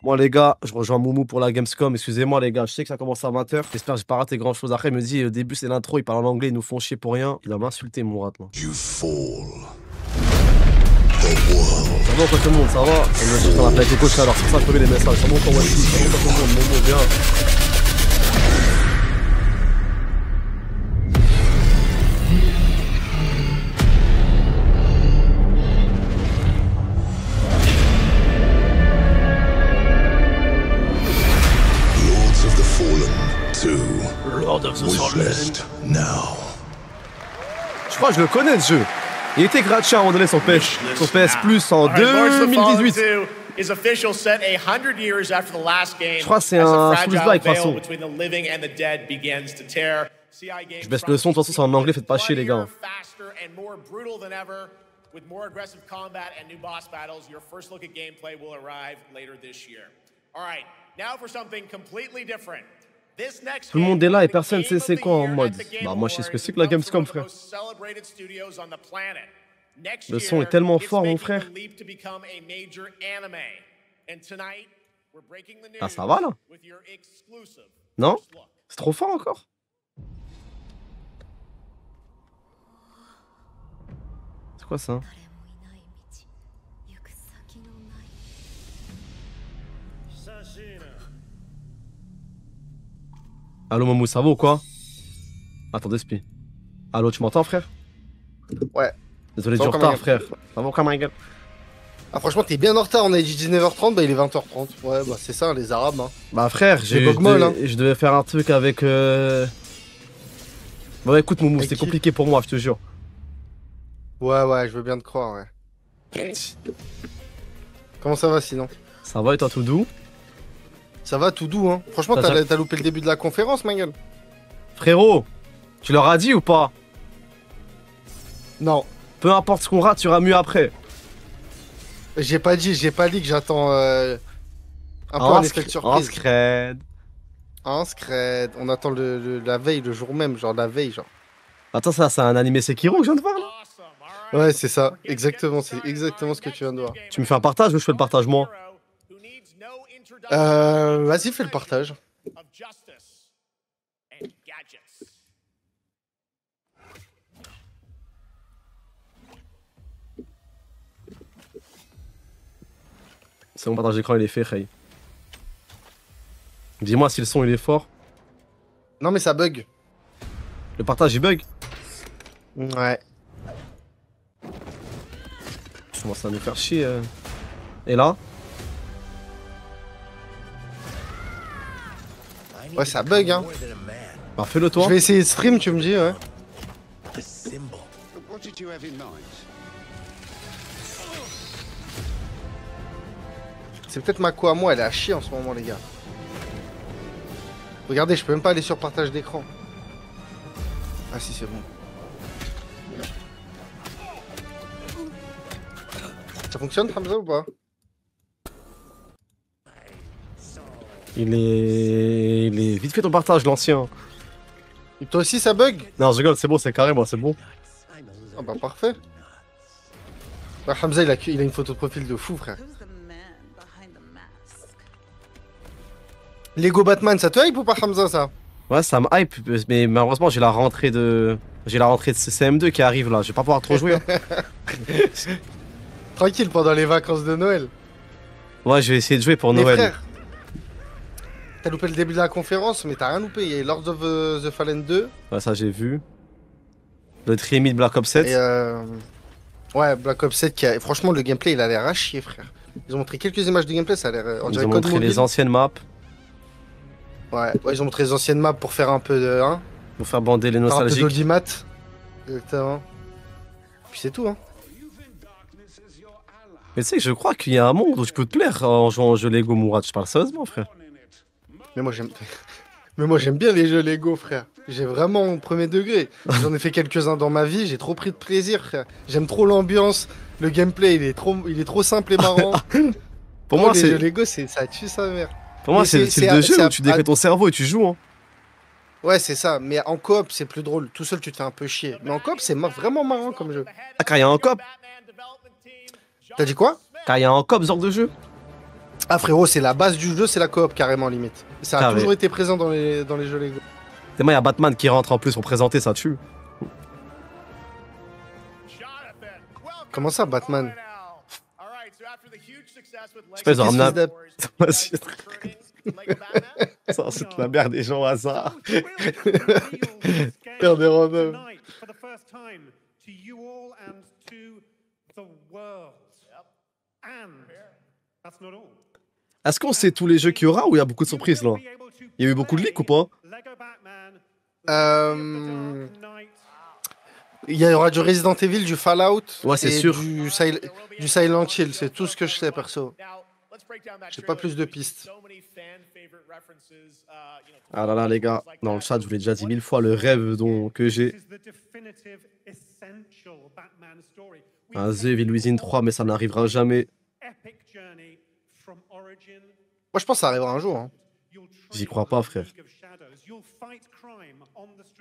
Moi, les gars, je rejoins Moumou pour la Gamescom. Excusez-moi, les gars, je sais que ça commence à 20h. J'espère que j'ai pas raté grand chose. Après, il me dit, au début, c'est l'intro, ils parlent en anglais, ils nous font chier pour rien. Il va m'insulter, mon rat, là. You fall. Ça va, quoi, tout le monde, ça va? On me dit qu'on a pas été coach alors, c'est pour ça que je les messages. Ça va, comment est-ce que ça va, tout le monde, Moumou, bien. Lord of the Fallen. Now. Je crois que je le connais, ce jeu. Il était gratuit à un moment donné, son PS Plus en 2018. Je crois que c'est un Souls-like, de toute façon. Je baisse le son, de toute façon, c'est en anglais, faites pas chier, les gars. With more aggressive combat and new boss battles, your first look at gameplay will arrive later this year. All right, now for something completely different. Tout le monde est là et personne sait c'est quoi en mode. Bah moi je sais ce que c'est que la Gamescom, frère. Le son est tellement fort, mon frère. Ah ça va là? Non? C'est trop fort encore? C'est quoi ça? Allo Moumou, ça va ou quoi? Attendez, Spi. Allo, tu m'entends, frère? Ouais. Désolé du retard, frère. Ça va comme un gars. Ah, franchement, t'es bien en retard. On a dit 19h30, bah il est 20h30. Ouais, bah c'est ça, les Arabes. Hein. Bah, frère, je devais faire un truc avec. Bah, écoute, Moumou, c'était compliqué pour moi, je te jure. Ouais, je veux bien te croire, ouais. Comment ça va sinon? Ça va et toi, tout doux? Ça va tout doux, hein. Franchement, t'as loupé le début de la conférence, ma gueule. Frérot, tu leur as dit ou pas? Non. Peu importe ce qu'on rate, tu iras mieux après. J'ai pas dit que j'attends un peu un effet de surprise. Un scred. On attend la veille, le jour même, genre la veille, genre. Attends, ça, c'est un animé Sekiro que je viens de voir là? Ouais, c'est ça. Exactement, c'est exactement ce que tu viens de voir. Tu me fais un partage ou je fais le partage moi? Vas-y, fais le partage. C'est mon partage d'écran, il est fait, Khay. Dis-moi si le son il est fort. Non, mais ça bug. Le partage il bug? Ouais. Ça commence à nous faire chier. Et là? Ouais, ça bug, hein. Bah, fais-le toi. Je vais essayer de stream, tu me dis, ouais. C'est peut-être ma co à moi, elle est à chier en ce moment, les gars. Regardez, je peux même pas aller sur partage d'écran. Ah si, c'est bon. Ça fonctionne, Hamza, ou pas? Il est vite fait ton partage, l'ancien. Et toi aussi, ça bug? Non, je rigole, c'est bon, c'est carré, moi, c'est bon. Ah bah parfait. Bah, Hamza, il a une photo de profil de fou, frère. Lego Batman, ça te hype ou pas, Hamza, ça? Ouais, ça me hype, mais malheureusement, j'ai la rentrée de CM2 qui arrive là, je vais pas pouvoir trop jouer. Hein. Tranquille, pendant les vacances de Noël. Ouais, je vais essayer de jouer pour Mais Noël. frère, t'as loupé le début de la conférence, mais t'as rien loupé. Il y a Lords of the Fallen 2. Ouais, ça j'ai vu. Le Triemi de Black Ops 7. Et ouais, Black Ops 7, franchement, le gameplay, il a l'air à chier, frère. Ils ont montré quelques images de gameplay, ça a l'air... Ils ont montré les anciennes maps. Ouais, ils ont montré les anciennes maps pour faire un peu de... Hein, pour faire bander les nostalgiques. Un peu d'audimat. Exactement. Puis c'est tout, hein. Mais tu sais, je crois qu'il y a un monde où tu peux te plaire en jouant au jeu Lego Mourad. Je parle sérieusement, frère. Mais moi, j'aime bien les jeux Lego, frère. J'ai vraiment mon premier degré. J'en ai fait quelques-uns dans ma vie, j'ai trop pris de plaisir, frère. J'aime trop l'ambiance, le gameplay, il est trop simple et marrant. Pour moi, les c'est... jeux Lego, ça tue sa mère. Pour moi, c'est le style de jeu où tu décris ton cerveau et tu joues. Hein. Ouais, c'est ça. Mais en coop, c'est plus drôle. Tout seul, tu te fais un peu chier. Mais en coop, c'est vraiment marrant comme jeu. Ah, car il y a un coop. T'as dit quoi? Car il y a un coop, ce genre de jeu. Ah frérot, c'est la base du jeu, c'est la coop carrément limite. Ça a Carré. toujours été présent dans les jeux Lego. Tellement il y a Batman qui rentre en plus pour présenter, ça tue. Comment ça, Batman? Je sais pas, ils ont ramené un... Qu'est-ce Ça, c'est de la merde des gens au hasard. Père des randoms. Est-ce qu'on sait tous les jeux qu'il y aura ou il y a beaucoup de surprises là? Il y a eu beaucoup de leaks ou pas? Il y aura du Resident Evil, du Fallout. Ouais, c'est et sûr. Du Silent Hill, c'est tout ce que je sais perso. J'ai pas plus de pistes. Ah là là les gars, dans le chat je vous l'ai déjà dit 1000 fois, le rêve que j'ai. Un The Evil Within 3 mais ça n'arrivera jamais. Moi, je pense que ça arrivera un jour. Hein. J'y crois pas frère.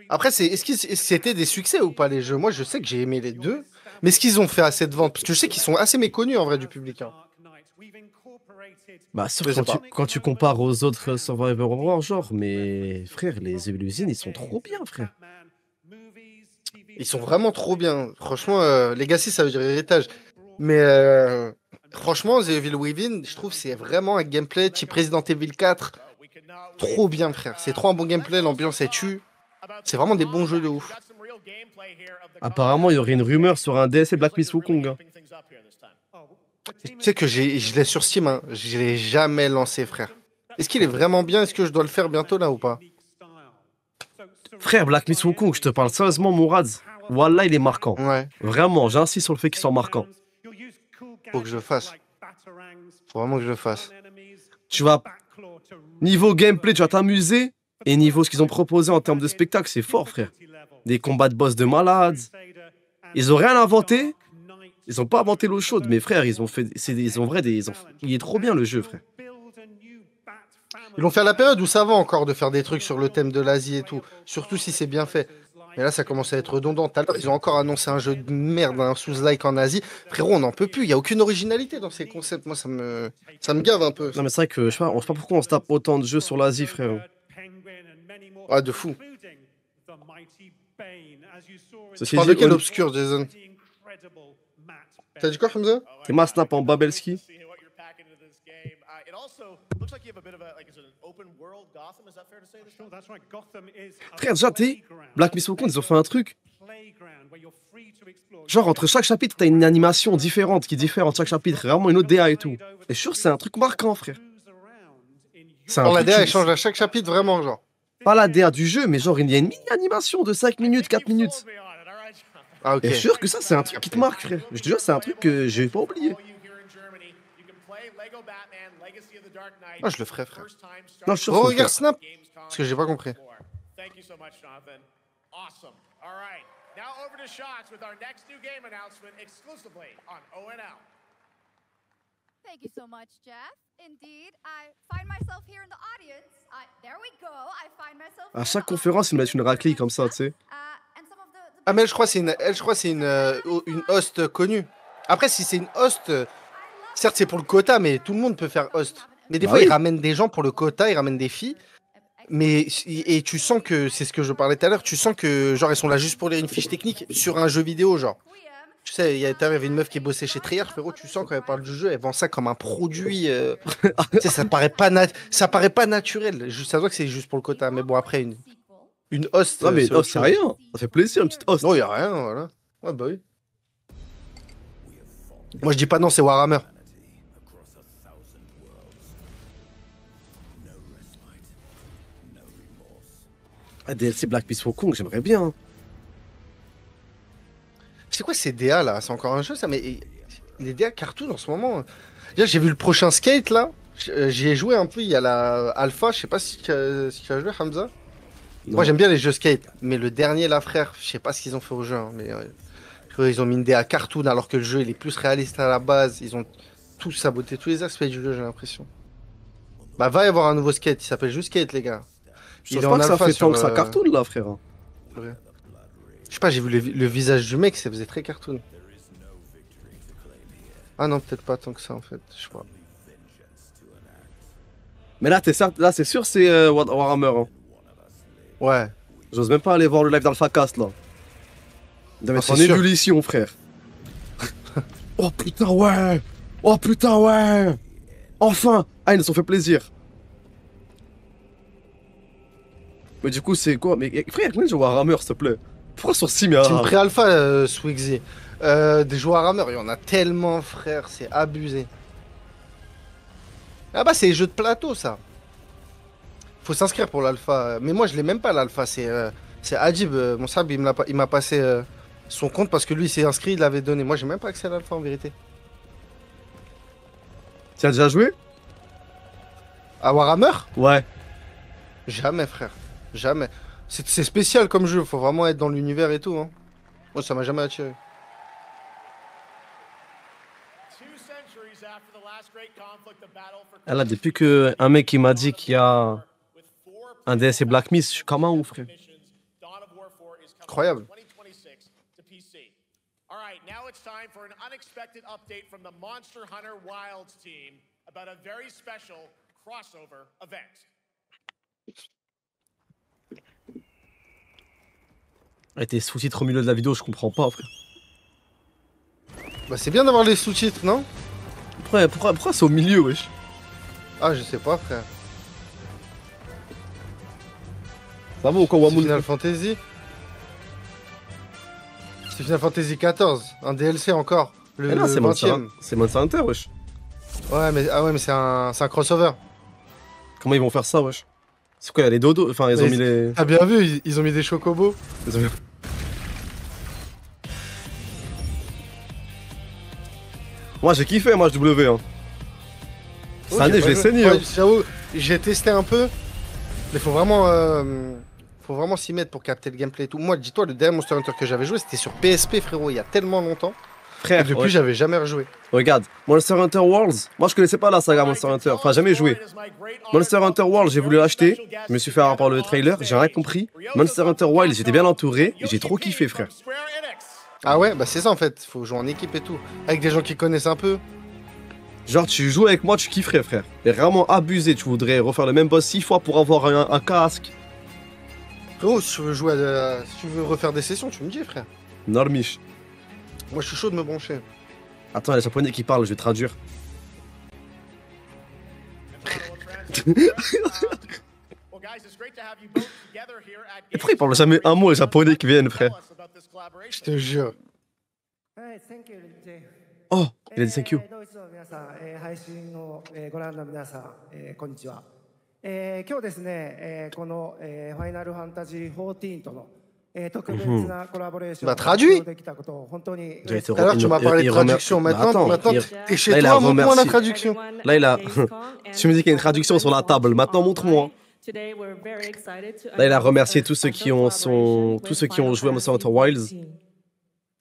Après, est-ce que c'était des succès ou pas les jeux? Moi, je sais que j'ai aimé les deux. Mais est-ce qu'ils ont fait assez de ventes? Parce que je sais qu'ils sont assez méconnus en vrai du public. Hein. Bah sûr Je sais pas. quand tu compares aux autres Survivor Horror genre, mais frère les Evil Within ils sont trop bien frère. Ils sont vraiment trop bien. Franchement, Legacy, ça veut dire héritage. Mais franchement, The Evil Within, je trouve c'est vraiment un gameplay type Resident Evil 4. Trop bien, frère. C'est trop un bon gameplay, l'ambiance est tue. C'est vraiment des bons jeux de ouf. Apparemment il y aurait une rumeur sur un DLC Black Myth Wukong. Hein. Tu sais que je l'ai sur Steam, hein. Je l'ai jamais lancé, frère. Est-ce qu'il est vraiment bien? Est-ce que je dois le faire bientôt là ou pas? Frère Black Myth Wukong, je te parle sérieusement Mourad. Wallah il est marquant. Ouais, Vraiment, j'insiste sur le fait qu'il soit marquant. faut que je le fasse. Faut vraiment que je le fasse. Tu vas... Niveau gameplay, tu vas t'amuser. Et niveau ce qu'ils ont proposé en termes de spectacle, c'est fort, frère. Des combats de boss de malades. Ils ont rien inventé. Ils ont pas inventé l'eau chaude, mais frère, ils ont fait... Il est trop bien le jeu, frère. Ils l'ont fait à la période où ça va encore de faire des trucs sur le thème de l'Asie et tout. Surtout si c'est bien fait. Mais là, ça commence à être redondant. Tout à l'heure, ils ont encore annoncé un jeu de merde, un sous-like en Asie. Frérot, on n'en peut plus. Il n'y a aucune originalité dans ces concepts. Moi, ça me gave un peu. Non mais c'est vrai que je sais pas pourquoi on se tape autant de jeux sur l'Asie, frère. Ah, de fou. Ceci Tu parles de dit, quel obscur, Jason? T'as dit quoi, Hamza? c'est ma snap en Babelski. Frère, déjà, Black Myth Wukong, ils ont fait un truc. Genre, entre chaque chapitre, t'as une animation différente qui diffère entre chaque chapitre. Vraiment une autre DA et tout. Et je suis sûr, c'est un truc marquant, frère. C'est un Alors, la truc DA, qui- elle change à chaque chapitre, vraiment, genre. Pas la DA du jeu, mais genre, il y a une mini-animation de 5 minutes, 4 minutes. Ah, ok. Et je suis sûr que ça, c'est un truc qui te marque, frère. Je te jure, c'est un truc que j'ai pas oublié. Ah, je le ferai, frère. Non, je suis sûr qu'il faut le Regarde faire. Snap. Parce que j'ai pas compris. Thank you so much, Jonathan. Awesome. All right. Now over to Shots with our next new game announcement exclusively on ONL. Thank you so much, Jeff. Indeed, I find myself here in the audience. There we go. I find myself. À chaque conférence, ils mettent une raclée comme ça, tu sais. And some of the Ah, mais je crois que c'est une host connue. Après, si c'est une host, certes, c'est pour le quota, mais tout le monde peut faire host. Mais des Bah fois, oui. ils ramènent des gens pour le quota, ils ramènent des filles. Mais, et tu sens que, c'est ce que je parlais tout à l'heure, tu sens que, genre, elles sont là juste pour lire une fiche technique sur un jeu vidéo, genre. Tu sais, il y avait une meuf qui bossait chez Treyarch, frérot, tu sens quand elle parle du jeu, elle vend ça comme un produit. Tu sais, ça paraît pas naturel. Ça se voit que c'est juste pour le quota. Mais bon, après, une host. Non, mais c'est oh, autre c'est chose. rien. Ça fait plaisir, une petite host. Non, y a rien, voilà. Ouais, bah oui. Moi, je dis pas non, c'est Warhammer. Ah, DLC Black Myth Wukong, j'aimerais bien. Hein. C'est quoi ces DA là? C'est encore un jeu ça? Mais les DA cartoon en ce moment. Déjà, j'ai vu le prochain Skate là. J'y ai joué un peu. Il y a la Alpha. Je sais pas si tu as joué, Hamza. Non. Moi, j'aime bien les jeux Skate. Mais le dernier là, frère, je sais pas ce qu'ils ont fait au jeu. Hein, mais ils ont mis une DA cartoon alors que le jeu il est plus réaliste à la base. Ils ont tout saboté, tous les aspects du jeu, j'ai l'impression. Bah, va y avoir un nouveau Skate. Il s'appelle juste Skate, les gars. Je Il pense est pas en que ça alpha fait sur tant que ça cartoon, là, frère. Je sais pas, j'ai vu le visage du mec, ça faisait très cartoon. Ah non, peut-être pas tant que ça en fait, je sais pas. Mais là, là c'est sûr, c'est Warhammer. Hein. Ouais. J'ose même pas aller voir le live d'Alpha Cast là. Il doit être en sûr. ébullition, frère. Oh putain, ouais! Oh putain, ouais! Enfin! Ah, ils nous ont fait plaisir. Mais du coup, c'est quoi? Mais frère, combien de joueurs Warhammer, s'il te plaît? Pourquoi sur Steam, Team Pré-Alpha, Swigzy. Des joueurs Warhammer, il y en a tellement, frère, c'est abusé. Ah bah, c'est les jeux de plateau, ça. Faut s'inscrire pour l'alpha. Mais moi, je l'ai même pas, l'alpha. C'est Adib, mon sab, il m'a passé son compte parce que lui, il s'est inscrit, il l'avait donné. Moi, j'ai même pas accès à l'alpha, en vérité. Tu as déjà joué? À Warhammer? Ouais. Jamais, frère. Jamais. C'est spécial comme jeu, faut vraiment être dans l'univers et tout. Hein. Moi, ça m'a jamais attiré. Ah là, depuis que un mec il m'a dit qu'il y a un DLC Black Myth, je suis comme un ouf, frère. Incroyable. Alright, now it's time for an unexpected update from the Monster Hunter Wilds team about a very special crossover event. Et tes sous-titres au milieu de la vidéo, je comprends pas, frère. Bah, c'est bien d'avoir les sous-titres, non? Pourquoi c'est au milieu, wesh? Ah, je sais pas, frère. Ça va ou quoi, Wamoun? Final Fantasy. C'est Final Fantasy XIV, un DLC encore. Le, non, le 20e. C'est Monster Hunter, wesh. Ouais, mais c'est un crossover. Comment ils vont faire ça, wesh? C'est quoi, il y a les dodos? Enfin, ils ont mis les... T'as bien vu, ils ont mis des chocobos. Ils ont mis... Moi, j'ai kiffé, moi, HW. Hein. Cette année, je l'ai saigné. Ouais, hein. j'avoue, j'ai testé un peu. Mais faut vraiment s'y mettre pour capter le gameplay et tout. Moi, dis-toi, le dernier Monster Hunter que j'avais joué, c'était sur PSP, frérot, il y a tellement longtemps. Frère, Et depuis, ouais. j'avais jamais rejoué. Regarde, Monster Hunter Worlds, moi je connaissais pas la saga Monster Hunter, enfin jamais joué. Monster Hunter Worlds, j'ai voulu l'acheter, je me suis fait avoir par le trailer, j'ai rien compris. Monster Hunter Wilds, j'étais bien entouré, et j'ai trop kiffé, frère. Ah ouais, bah c'est ça en fait, faut jouer en équipe et tout. Avec des gens qui connaissent un peu. Genre, tu joues avec moi, tu kifferais, frère. Et vraiment abusé, tu voudrais refaire le même boss 6 fois pour avoir un casque. Frérot, si tu veux jouer si tu veux refaire des sessions, tu me dis, frère. Normiche. Moi, je suis chaud de me brancher. Attends, il y a les japonais qui parlent, je vais traduire. Et pourquoi ils parlent jamais un mot les japonais qui viennent, frère? Je te jure. Oh, il a dit thank you. ドイツの皆さん、配信をご覧の皆さん、こんにちは。今日ですね、このファイナルファンタジー14との特別なコラボレーションを traduit できたことを本当に Tout à l'heure, tu m'as parlé de traduction. Maintenant, t'es chez toi, montre-moi la traduction. Là, il a. Tu me dis qu'il y a une traduction sur la table. Maintenant, montre-moi. Là, il a remercié tous ceux qui ont joué à Monster Hunter Wilds.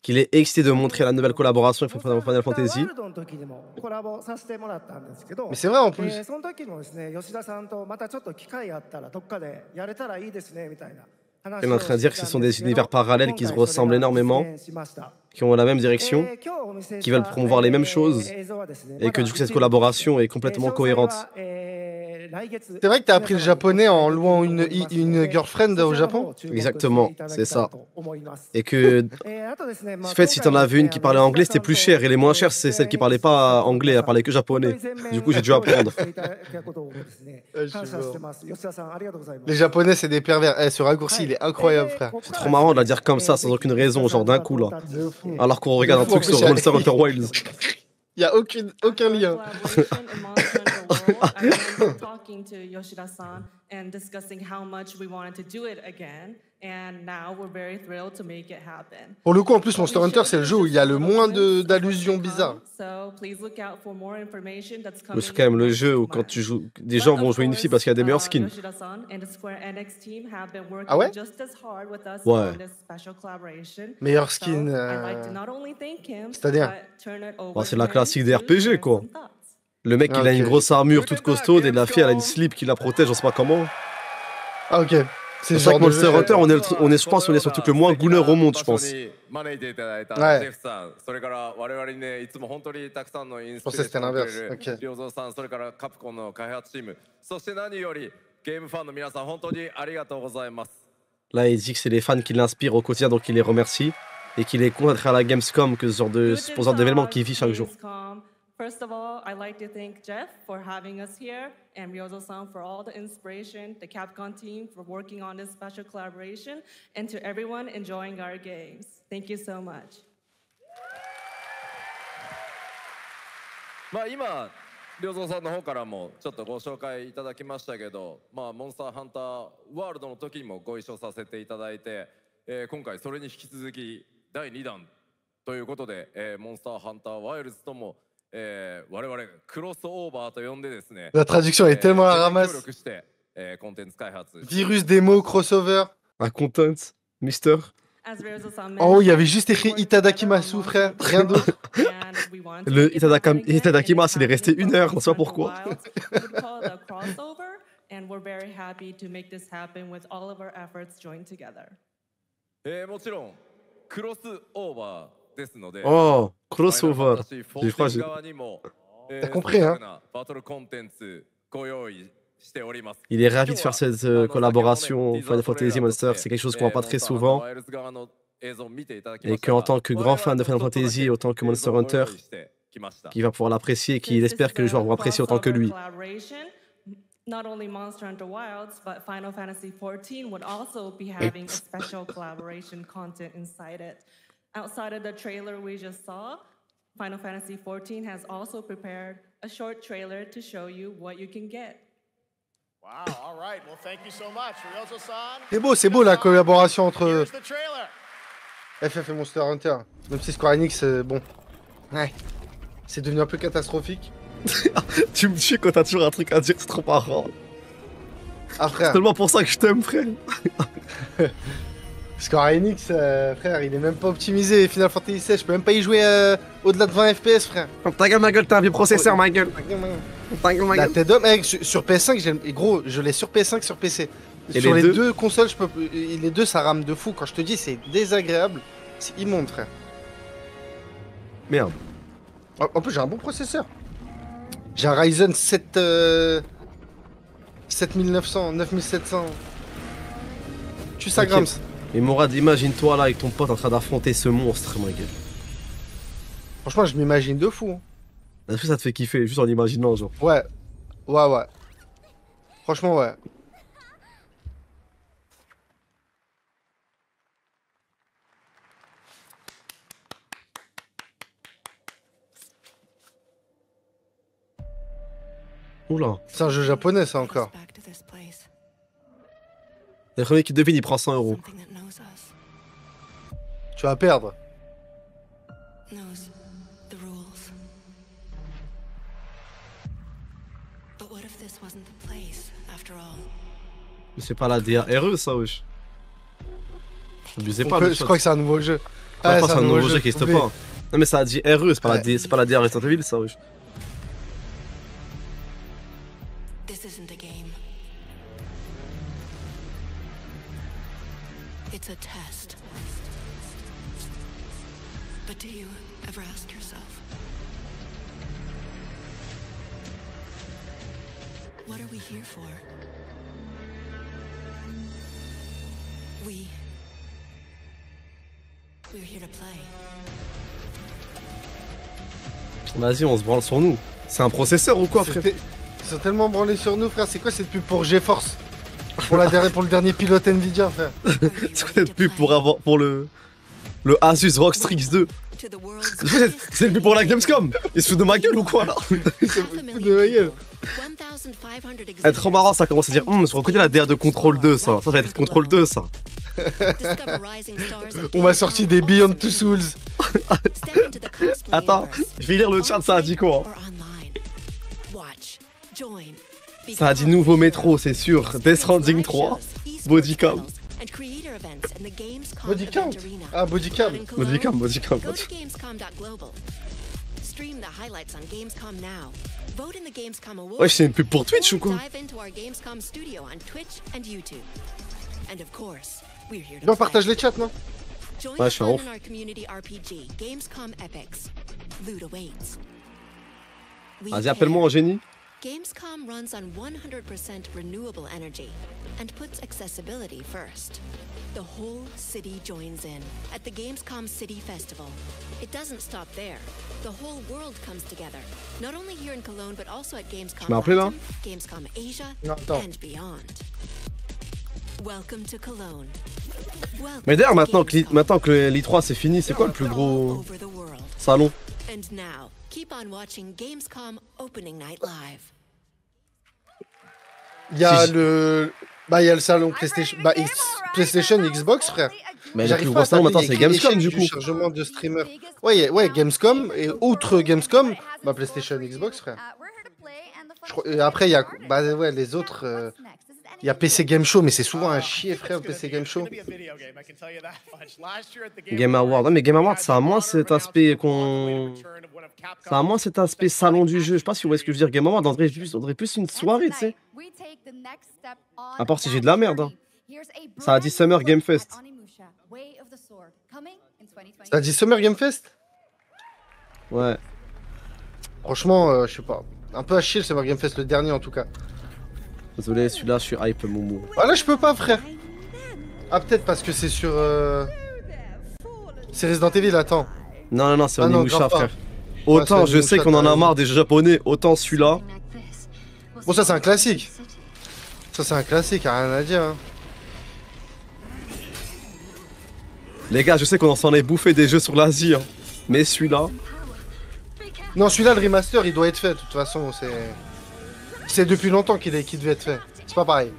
Qu'il est excité de montrer la nouvelle collaboration avec Final Fantasy. ワールドの時にもコラボさせてもらったんですけど、 Mais c'est vrai en plus. その時もですね、吉田さんとまたちょっと機会あったらどっかでやれたらいいですねみたいな。 Il est en train de dire que ce sont des univers parallèles qui se ressemblent énormément, qui ont la même direction, qui veulent promouvoir les mêmes choses, et que du coup cette collaboration est complètement cohérente. C'est vrai que t'as appris le japonais en louant une girlfriend au Japon? Exactement, c'est ça. Et que, en fait, si t'en avais une qui parlait anglais, c'était plus cher, et les moins chères, c'est celle qui parlait pas anglais, elle parlait que japonais. Du coup, j'ai dû apprendre. Les japonais, c'est des pervers. Eh, ce raccourci, il est incroyable, frère. C'est trop marrant de la dire comme ça, sans aucune raison, genre d'un coup là. Alors qu'on regarde un truc sur Monster Hunter Wilds. Il y a aucun lien. Talking to Yoshida-san and discussing how much we wanted to do it again, and now we're very thrilled to make it happen. Pour le coup, en plus, Monster Hunter, c'est le jeu où il y a le moins d'allusions bizarres. So please look out for more information that's coming. Mais c'est quand même le jeu où quand tu joues, des gens vont jouer une fille parce qu'il y a des meilleurs skins. Ah ouais? Ouais. Meilleur skin. C'est-à-dire? Bah, c'est la classique des RPG quoi. Le mec il a une Ok. grosse armure toute costaude et la fille elle a une slip qui la protège, on sait pas comment. Ah, ok. C'est C'est vrai que Monster Hunter, je pense qu'on est surtout que le moins Gunner remonte, je pense. Ouais. Je pensais que c'était l'inverse. Ok. Là, il dit que c'est les fans qui l'inspirent au quotidien, donc il les remercie. Et qu'il est content d'être à la Gamescom, que pour ce genre d'événement qu'il vit chaque jour. First of all, I'd like to thank Jeff for having us here and Ryozo-san for all the inspiration, the Capcom team for working on this special collaboration, and to everyone enjoying our games. Thank you so much. 今、良三さんの方からもちょっとご紹介いただきましたけど、モンスターハンターワールドの時にもご一緒させていただいて、今回それに引き続き第2弾ということで、モンスターハンターワイルズとも我々クロスオーバーと呼んでですね。La traduction est tellement à la ramasse. 協力して、コンテンツ開発。Virus démo crossover. Un content, Mister. En haut, il y avait juste écrit Itadakimasu, frère. Rien d'autre. Le Itadakimasu, il est resté 1 heure, on sait pas pourquoi. And we're very happy to make this happen with all of our efforts joined together. もちろんクロスオーバー。Oh, crossover. J'ai crois T'as compris, hein? Il est ravi de faire cette collaboration Final Fantasy Monster. C'est quelque chose qu'on voit pas très souvent. Et qu'en tant que grand fan de Final Fantasy, autant que Monster Hunter, qui va pouvoir l'apprécier et qu'il espère que les joueurs vont apprécier autant que lui. Not only Monster Hunter Wilds, but Final Fantasy XIV would also be having a special collaboration content inside it. Outside of the trailer we just saw, Final Fantasy XIV has also prepared a short trailer to show you what you can get. Wow, all right. Well, thank you so much. Ryozo-san. C'est beau la collaboration entre FF et Monster Hunter. Même si Square Enix, bon, ouais, c'est devenu un peu catastrophique. Tu me tues quand t'as toujours un truc à dire, c'est trop marrant. Ah frère. C'est tellement pour ça que je t'aime, frère. Square Enix, frère, il est même pas optimisé. Final Fantasy XVI, je peux même pas y jouer au-delà de 20 FPS, frère. Ta gueule, ma gueule, t'as un vieux processeur, ma gueule. Ta gueule, ma La gueule. tête d'homme, sur PS5, gros, je l'ai sur PS5, sur PC. Et sur les les deux deux consoles, les deux, ça rame de fou. Quand je te dis, c'est désagréable, c'est immonde, frère. Merde. En plus, j'ai un bon processeur. J'ai un Ryzen 7 7900, 9700. Tu ça, Ok. Grams. Et Morad, imagine-toi là avec ton pote en train d'affronter ce monstre, ma gueule. Franchement, je m'imagine de fou. Hein. Est-ce que ça te fait kiffer, juste en imaginant, genre? Ouais. Ouais. Franchement, ouais. Oula. C'est un jeu japonais, ça encore. Le premier qui devine, il prend 100 €. Tu vas perdre. Mais c'est pas la DRE, ça, wesh. Abusez pas, Je crois que c'est un nouveau jeu. Ouais, c'est un nouveau jeu qui n'existe mais- pas. Non, mais ça a dit RE, c'est pas, Ouais. c'est pas la DR Resident Evil, ça, wesh. This isn't a game. It's a test. But do you ever ask yourself, what are we here for? We're here to play. Vas-y, on se branle sur nous. C'est un processeur ou quoi, frère? Ils sont tellement branlés sur nous, frère. C'est quoi cette pub pour GeForce? Pour le dernier pilote Nvidia, frère. C'est quoi cette pub pour le Asus ROG Strix 2? C'est une pub pour la Gamescom. Ils se foutent de ma gueule ou quoi là? Ils se foutent de ma gueule. C'est trop marrant, ça commence à dire je reconnais la DR de Control 2, ça va être Control 2, ça. On m'a sorti des Beyond Two Souls. Attends, je vais lire le chat, ça a dit quoi? Ça a dit nouveau métro, c'est sûr. Death Stranding 3, Bodycam. Bodycam. Ah, Bodycam. Bodycam. Ouais, c'est une pub pour Twitch ou quoi? And of course, we're here to Viens, on play. partage les chats, non? Join Ouais, the je suis fun off. in our community RPG, Gamescom Epics. Loot awaits. We Vas-y, care. appelle-moi en génie. Gamescom runs on 100% renewable energy and puts accessibility first. The whole city joins in at the Gamescom City Festival. It doesn't stop there. The whole world comes together, not only here in Cologne, but also at Gamescom m'as appelé, là? Latin, Gamescom Asia, Non, attends. and beyond. Welcome to Cologne. Welcome Mais d'ailleurs, to maintenant que Gamescom. l'I3 c'est fini, c'est quoi le plus All gros over the world. salon? And now, keep on watching Gamescom Opening Night Live. Il y a Si- le. Bah, il y a le salon PlayStation. Bah, PlayStation, Xbox, frère. Mais le J'arrive plus pas gros à salon taper, maintenant il y c'est a écrit Gamescom l'échec du coup. chargement de streamer. Ouais, Gamescom. Et outre Gamescom, bah, PlayStation, Xbox, frère. Et après, il y a. Bah, ouais, les autres. Il y a PC Game Show, mais c'est souvent un chier, frère, PC Game Show. Game Award. Ouais, mais Game Award ça a moins cet aspect qu'on. Ça a moins cet aspect salon du jeu. Je sais pas si vous voyez ce que je veux dire. Game Award, on dirait plus une soirée, tu sais. À part si j'ai de la merde. Hein. Ça a dit Summer Game Fest. Ça a dit Summer Game Fest? Ouais. Franchement, je sais pas. Un peu à chier le Summer Game Fest, le dernier en tout cas. Désolé, celui-là, je suis hype, Moumou. Ah là, je peux pas, frère. Ah, peut-être parce que c'est sur. C'est Resident Evil, attends. Non, c'est Ah non, Onimusha, grave pas. frère. Ouais, Autant c'est je sais Onimusha, qu'on en t'as a raison. marre des jeux japonais, autant celui-là. Bon, ça, c'est un classique. Ça, c'est un classique, y'a rien à dire. Hein. Les gars, je sais qu'on s'en est bouffé des jeux sur l'Asie, hein. Mais celui-là. Non, celui-là, le remaster, il doit être fait. De toute façon, c'est. C'est depuis longtemps qu'il devait être fait. C'est pas pareil.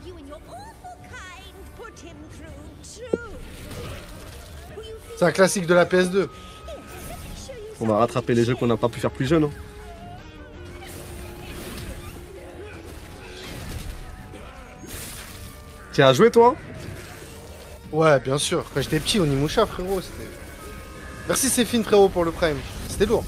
C'est un classique de la PS2. On va rattraper les jeux qu'on n'a pas pu faire plus jeunes. Hein. Tu as joué toi? Ouais, bien sûr. Quand j'étais petit, Onimusha, frérot, c'était. Merci Séphine, frérot, pour le Prime. C'était lourd.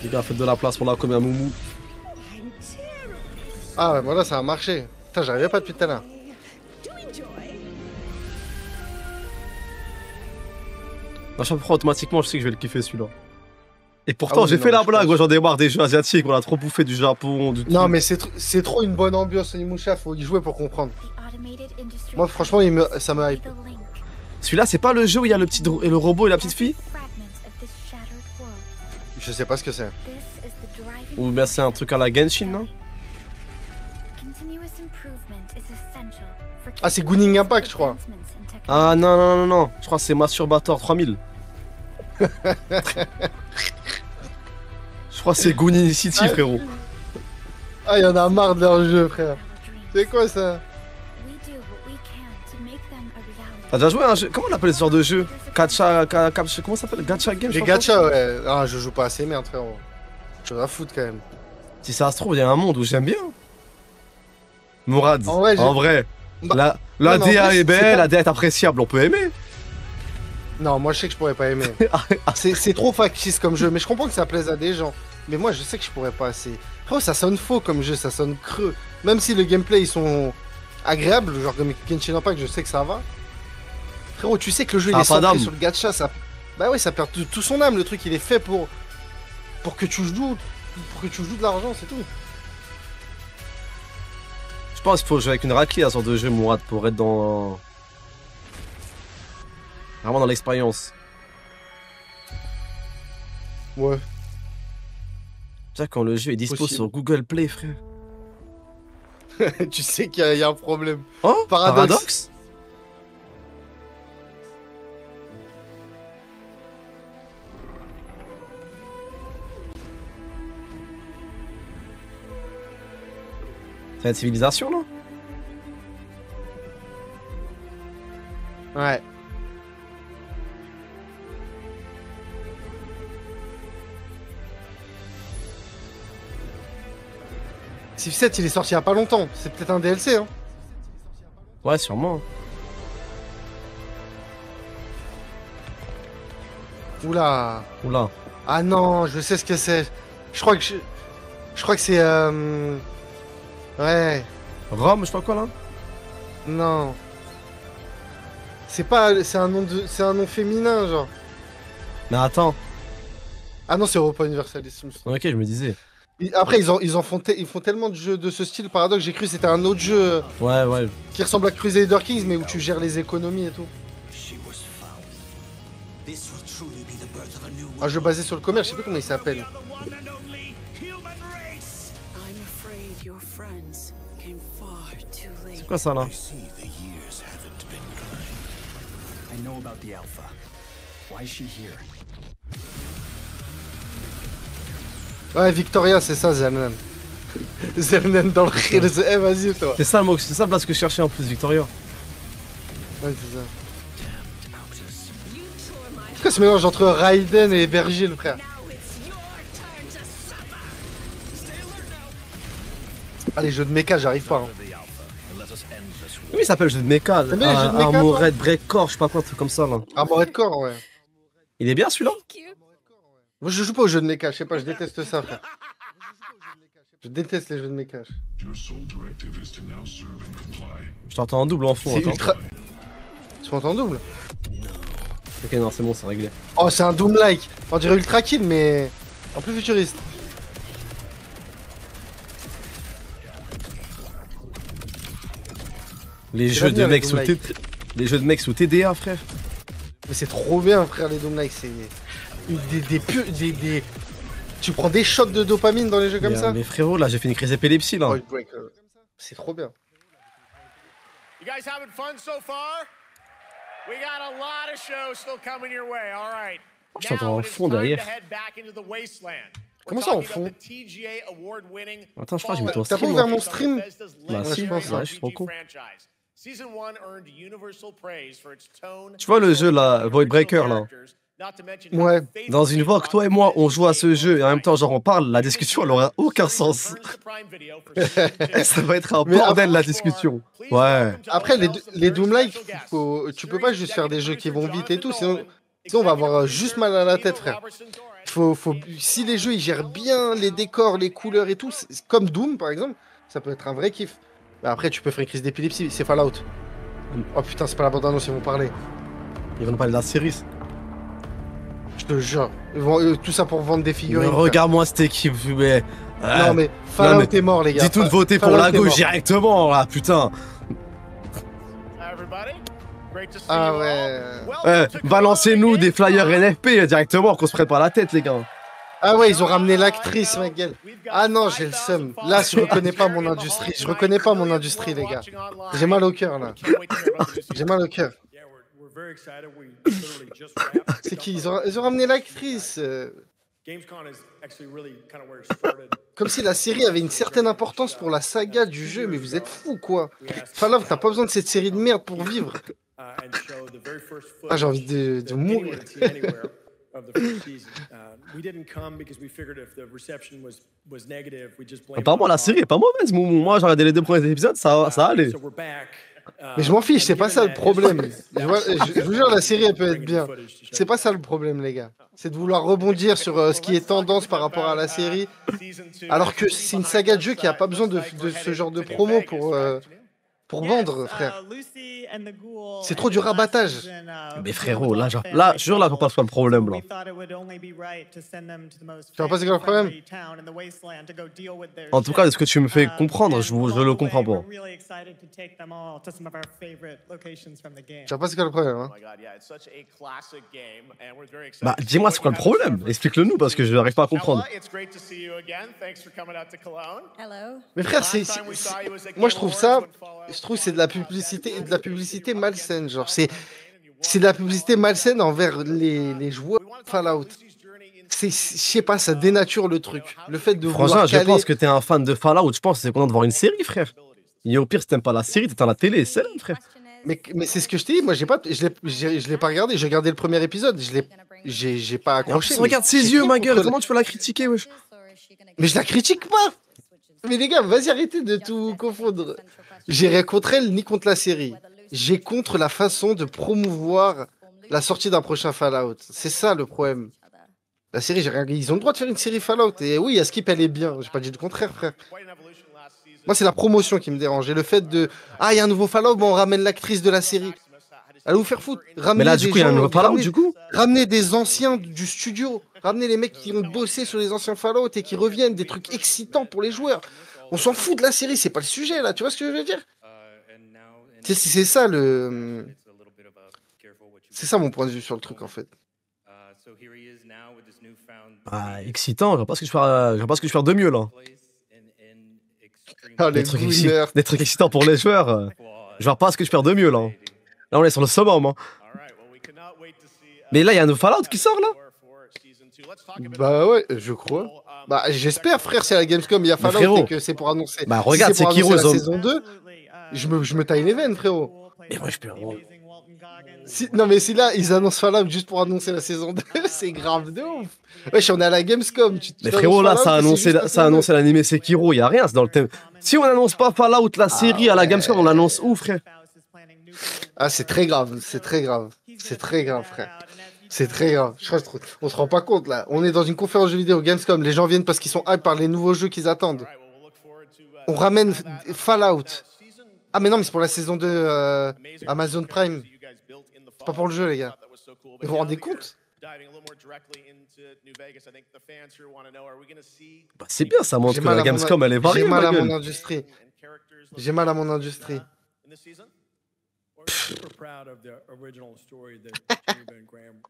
Les gars, faites de la place pour la com à Moumou. Ah ouais, voilà, ça a marché. Putain, j'arrivais pas depuis tout à l'heure. À chaque fois, automatiquement, je sais que je vais le kiffer celui-là. Et pourtant, Ah oui, j'ai non, fait la mais je blague, pense- moi j'en ai marre des jeux asiatiques, on a trop bouffé du Japon, du Non, truc. mais c'est trop une bonne ambiance, Onimusha, faut y jouer pour comprendre. Moi, franchement, ça me hype. Celui-là, c'est pas le jeu où il y a le robot et la petite fille? Je sais pas ce que c'est. Ou bien c'est un truc à la Genshin, non? Ah, c'est Gunning Impact, je crois. Ah non, je crois que c'est Masturbator 3000. Je crois que c'est Goonin City, Ah. frérot. Ah, y'en a marre de leur jeu, frère. C'est quoi ça? T'as déjà joué à un jeu? Comment on appelle ce genre de jeu? Comment ça s'appelle? Gacha game, je Les crois, gachas, ouais. Ah, je joue pas assez, merde, frérot. Je vais à foutre quand même. Si ça se trouve, il y a un monde où j'aime bien. Mourad, En vrai, en vrai, Bah, la non, mais en DA vrai, est c'est belle, pas- la DA est appréciable, on peut aimer. Non, moi je sais que je pourrais pas aimer. C'est trop factice comme jeu, mais je comprends que ça plaise à des gens. Mais moi je sais que je pourrais pas assez. Frérot, ça sonne faux comme jeu, ça sonne creux. Même si le gameplay ils sont agréables, genre comme Genshin Impact, je sais que ça va. Frérot, tu sais que le jeu Ça il a est pas centré d'âme. sur le gacha, ça. Bah ouais, ça perd tout son âme. Le truc il est fait pour que tu joues, de l'argent, c'est tout. Je pense qu'il faut jouer avec une raclée à ce genre de jeu, Mourad, pour être dans. Vraiment dans l'expérience. Ouais. Tu sais, quand le jeu est dispo Possible. sur Google Play, frère. Tu sais qu'il y a un problème. Oh, Paradoxe. C'est la civilisation, là? Ouais. Civ 7 il est sorti il y a pas longtemps, c'est peut-être un DLC hein. Ouais, sûrement. Oula. Oula. Ah non, je sais ce que c'est. Je crois que c'est ouais. Rome, je sais pas quoi là. Non. C'est un nom féminin genre. Mais attends. Ah non, c'est Europa Universalis. Ok, je me disais. Après, ils font tellement de jeux de ce style. Paradoxe, j'ai cru que c'était un autre jeu Ouais. qui ressemble à Crusader Kings, mais où tu gères les économies et tout. Un jeu basé sur le commerce, je sais plus comment il s'appelle. C'est quoi ça là? Ouais, Victoria, c'est ça, Zernan. Zernan dans le khir. Eh, vas-y, toi. C'est ça le mot, c'est ça parce que je cherchais en plus, Victoria. Ouais, c'est ça. C'est quoi ce mélange entre Raiden et Virgil, frère? Ah, les jeux de mecha, j'arrive pas. Hein. Oui, il s'appelle le jeu de mecha. Armored Breakcore, je sais pas quoi, un truc comme ça là. Armored Core, ouais. Il est bien celui-là? Moi, je joue pas aux jeux de mecha, je sais pas, je déteste ça, frère. Je déteste les jeux de mecha. Je t'entends en double en fond. C'est ultra. Tu m'entends en double? Ok, non, c'est bon, c'est réglé. Oh, c'est un Doom-like. On dirait Ultra Kill, mais en plus futuriste. Les jeux de mecs sous TDA, frère. Mais c'est trop bien, frère, les Doom-like. C'est Tu prends des shots de dopamine dans les jeux comme ça. Mais frérot, là, j'ai fait une crise d'épilepsie, là. C'est trop bien. You guys having fun so far? We got a lot of shows still coming your way. All right. Je t'entends en fond derrière. Comment ça en fond? Attends, je crois que j'ai mis ton stream. T'as pas ouvert mon stream? Bah si, je pense. ouais, je suis trop con. Tu vois le jeu là, Void Breaker là? Ouais. Dans une voix que toi et moi on joue à ce jeu et en même temps genre on parle, la discussion elle aura aucun sens. Ça va être un bordel la discussion. Ouais. Après les Doom-like, tu peux pas juste faire des jeux qui vont vite et tout, sinon on va avoir juste mal à la tête, frère. Si les jeux ils gèrent bien les décors, les couleurs et tout, comme Doom par exemple, ça peut être un vrai kiff. Mais après tu peux faire une crise d'épilepsie, c'est Fallout. Oh putain, c'est pas la bande-annonce, ils vont parler. Ils vont nous parler de la série. Je te jure, tout ça pour vendre des figurines. Regarde-moi cette équipe, mais... Non mais Fallout est mort les gars. Dis tout de voter pour la gauche directement là, putain. Ah ouais. Balancez-nous des flyers NFP directement, qu'on se prenne pas la tête les gars. Ah ouais, ils ont ramené l'actrice, ma gueule. Ah non, j'ai le seum. Là, je reconnais pas mon industrie. Je reconnais pas mon industrie, les gars. J'ai mal au cœur là. J'ai mal au cœur. C'est qui ils ont ramené l'actrice. Comme si la série avait une certaine importance pour la saga du jeu, mais vous êtes fous quoi. Fallout, t'as pas besoin de cette série de merde pour vivre. Ah, j'ai envie de mourir. Apparemment la série est pas mauvaise, moi j'ai regardé les 2 premiers épisodes, ça allait. Mais je m'en fiche, c'est pas ça le problème. Je vous jure, la série elle peut être bien. C'est pas ça le problème, les gars. C'est de vouloir rebondir sur ce qui est tendance par rapport à la série, alors que c'est une saga de jeu qui a pas besoin de ce genre de promo pour vendre, frère. C'est trop du rabattage. Mais frérot, là, je jure, là, je vois pas ce le problème, là. Tu vois pas c'est quoi le problème? En tout cas, de ce que tu me fais comprendre, je le comprends pas. Tu vois pas c'est quoi le problème, hein? Bah, dis-moi c'est quoi le problème? Explique-le nous, parce que je n'arrive pas à comprendre. Mais frère, moi je trouve que c'est de la publicité et de la publicité malsaine, genre c'est de la publicité malsaine envers les joueurs de Fallout. Je sais pas, ça dénature le truc. Le fait de franchement, je pense que t'es un fan de Fallout, je pense que c'est content de voir une série, frère. Et au pire, si t'aimes pas la série, t'es à la télé, c'est là, frère. Mais c'est ce que je t'ai dit, moi je l'ai pas regardé, j'ai regardé le premier épisode, j'ai pas accroché. Regarde ses yeux, ma gueule, comment tu peux la critiquer, wesh? Mais je la critique pas. Mais les gars, vas-y, arrêtez de tout confondre. J'ai rien contre elle ni contre la série. J'ai contre la façon de promouvoir la sortie d'un prochain Fallout. C'est ça le problème. La série, j'ai rien... Ils ont le droit de faire une série Fallout. Et oui, la skip, elle est bien. J'ai pas dit le contraire, frère. Moi, c'est la promotion qui me dérange. Et le fait de... Ah, il y a un nouveau Fallout, bon, on ramène l'actrice de la série. Allez vous faire foutre. Mais là, du coup, il y a un nouveau Fallout, du coup. Ramenez des anciens du studio. Ramenez les mecs qui ont bossé sur les anciens Fallout et qui reviennent. Des trucs excitants pour les joueurs. On s'en fout de la série, c'est pas le sujet, là. Tu vois ce que je veux dire? C'est ça, le... C'est ça, mon point de vue sur le truc, en fait. Ah, excitant, je vois pas ce que je peux faire de mieux, là. Ah, des trucs excitants pour les joueurs. Je vois pas ce que je peux faire de mieux, là. Là, on est sur le summum, hein. Mais là, il y a un nouveau Fallout qui sort, là. Bah ouais, je crois. Bah j'espère, frère, c'est à la Gamescom, il y a Fallout et que c'est pour annoncer. Bah regarde, si c'est Sekiro, la saison 2, je me taille les veines, frérot. Mais moi, je peux... Non mais si là, ils annoncent Fallout juste pour annoncer la saison 2, c'est grave de ouf. Wesh, on est à la Gamescom. Mais frérot, là, ça a annoncé l'animé Sekiro, y a rien, c'est dans le thème. Si on annonce pas Fallout, la série, à la Gamescom, on l'annonce où, frère? Ah, c'est très grave, c'est très grave. C'est très grave, frère. C'est très grave. On se rend pas compte, là. On est dans une conférence jeux vidéo Gamescom. Les gens viennent parce qu'ils sont hype par les nouveaux jeux qu'ils attendent. On ramène Fallout. Ah, mais non, mais c'est pour la saison 2 Amazon Prime. C'est pas pour le jeu, les gars. Vous vous rendez compte? Bah, c'est bien, ça montre que la Gamescom, elle est variée. J'ai mal à mon industrie. J'ai mal à mon industrie.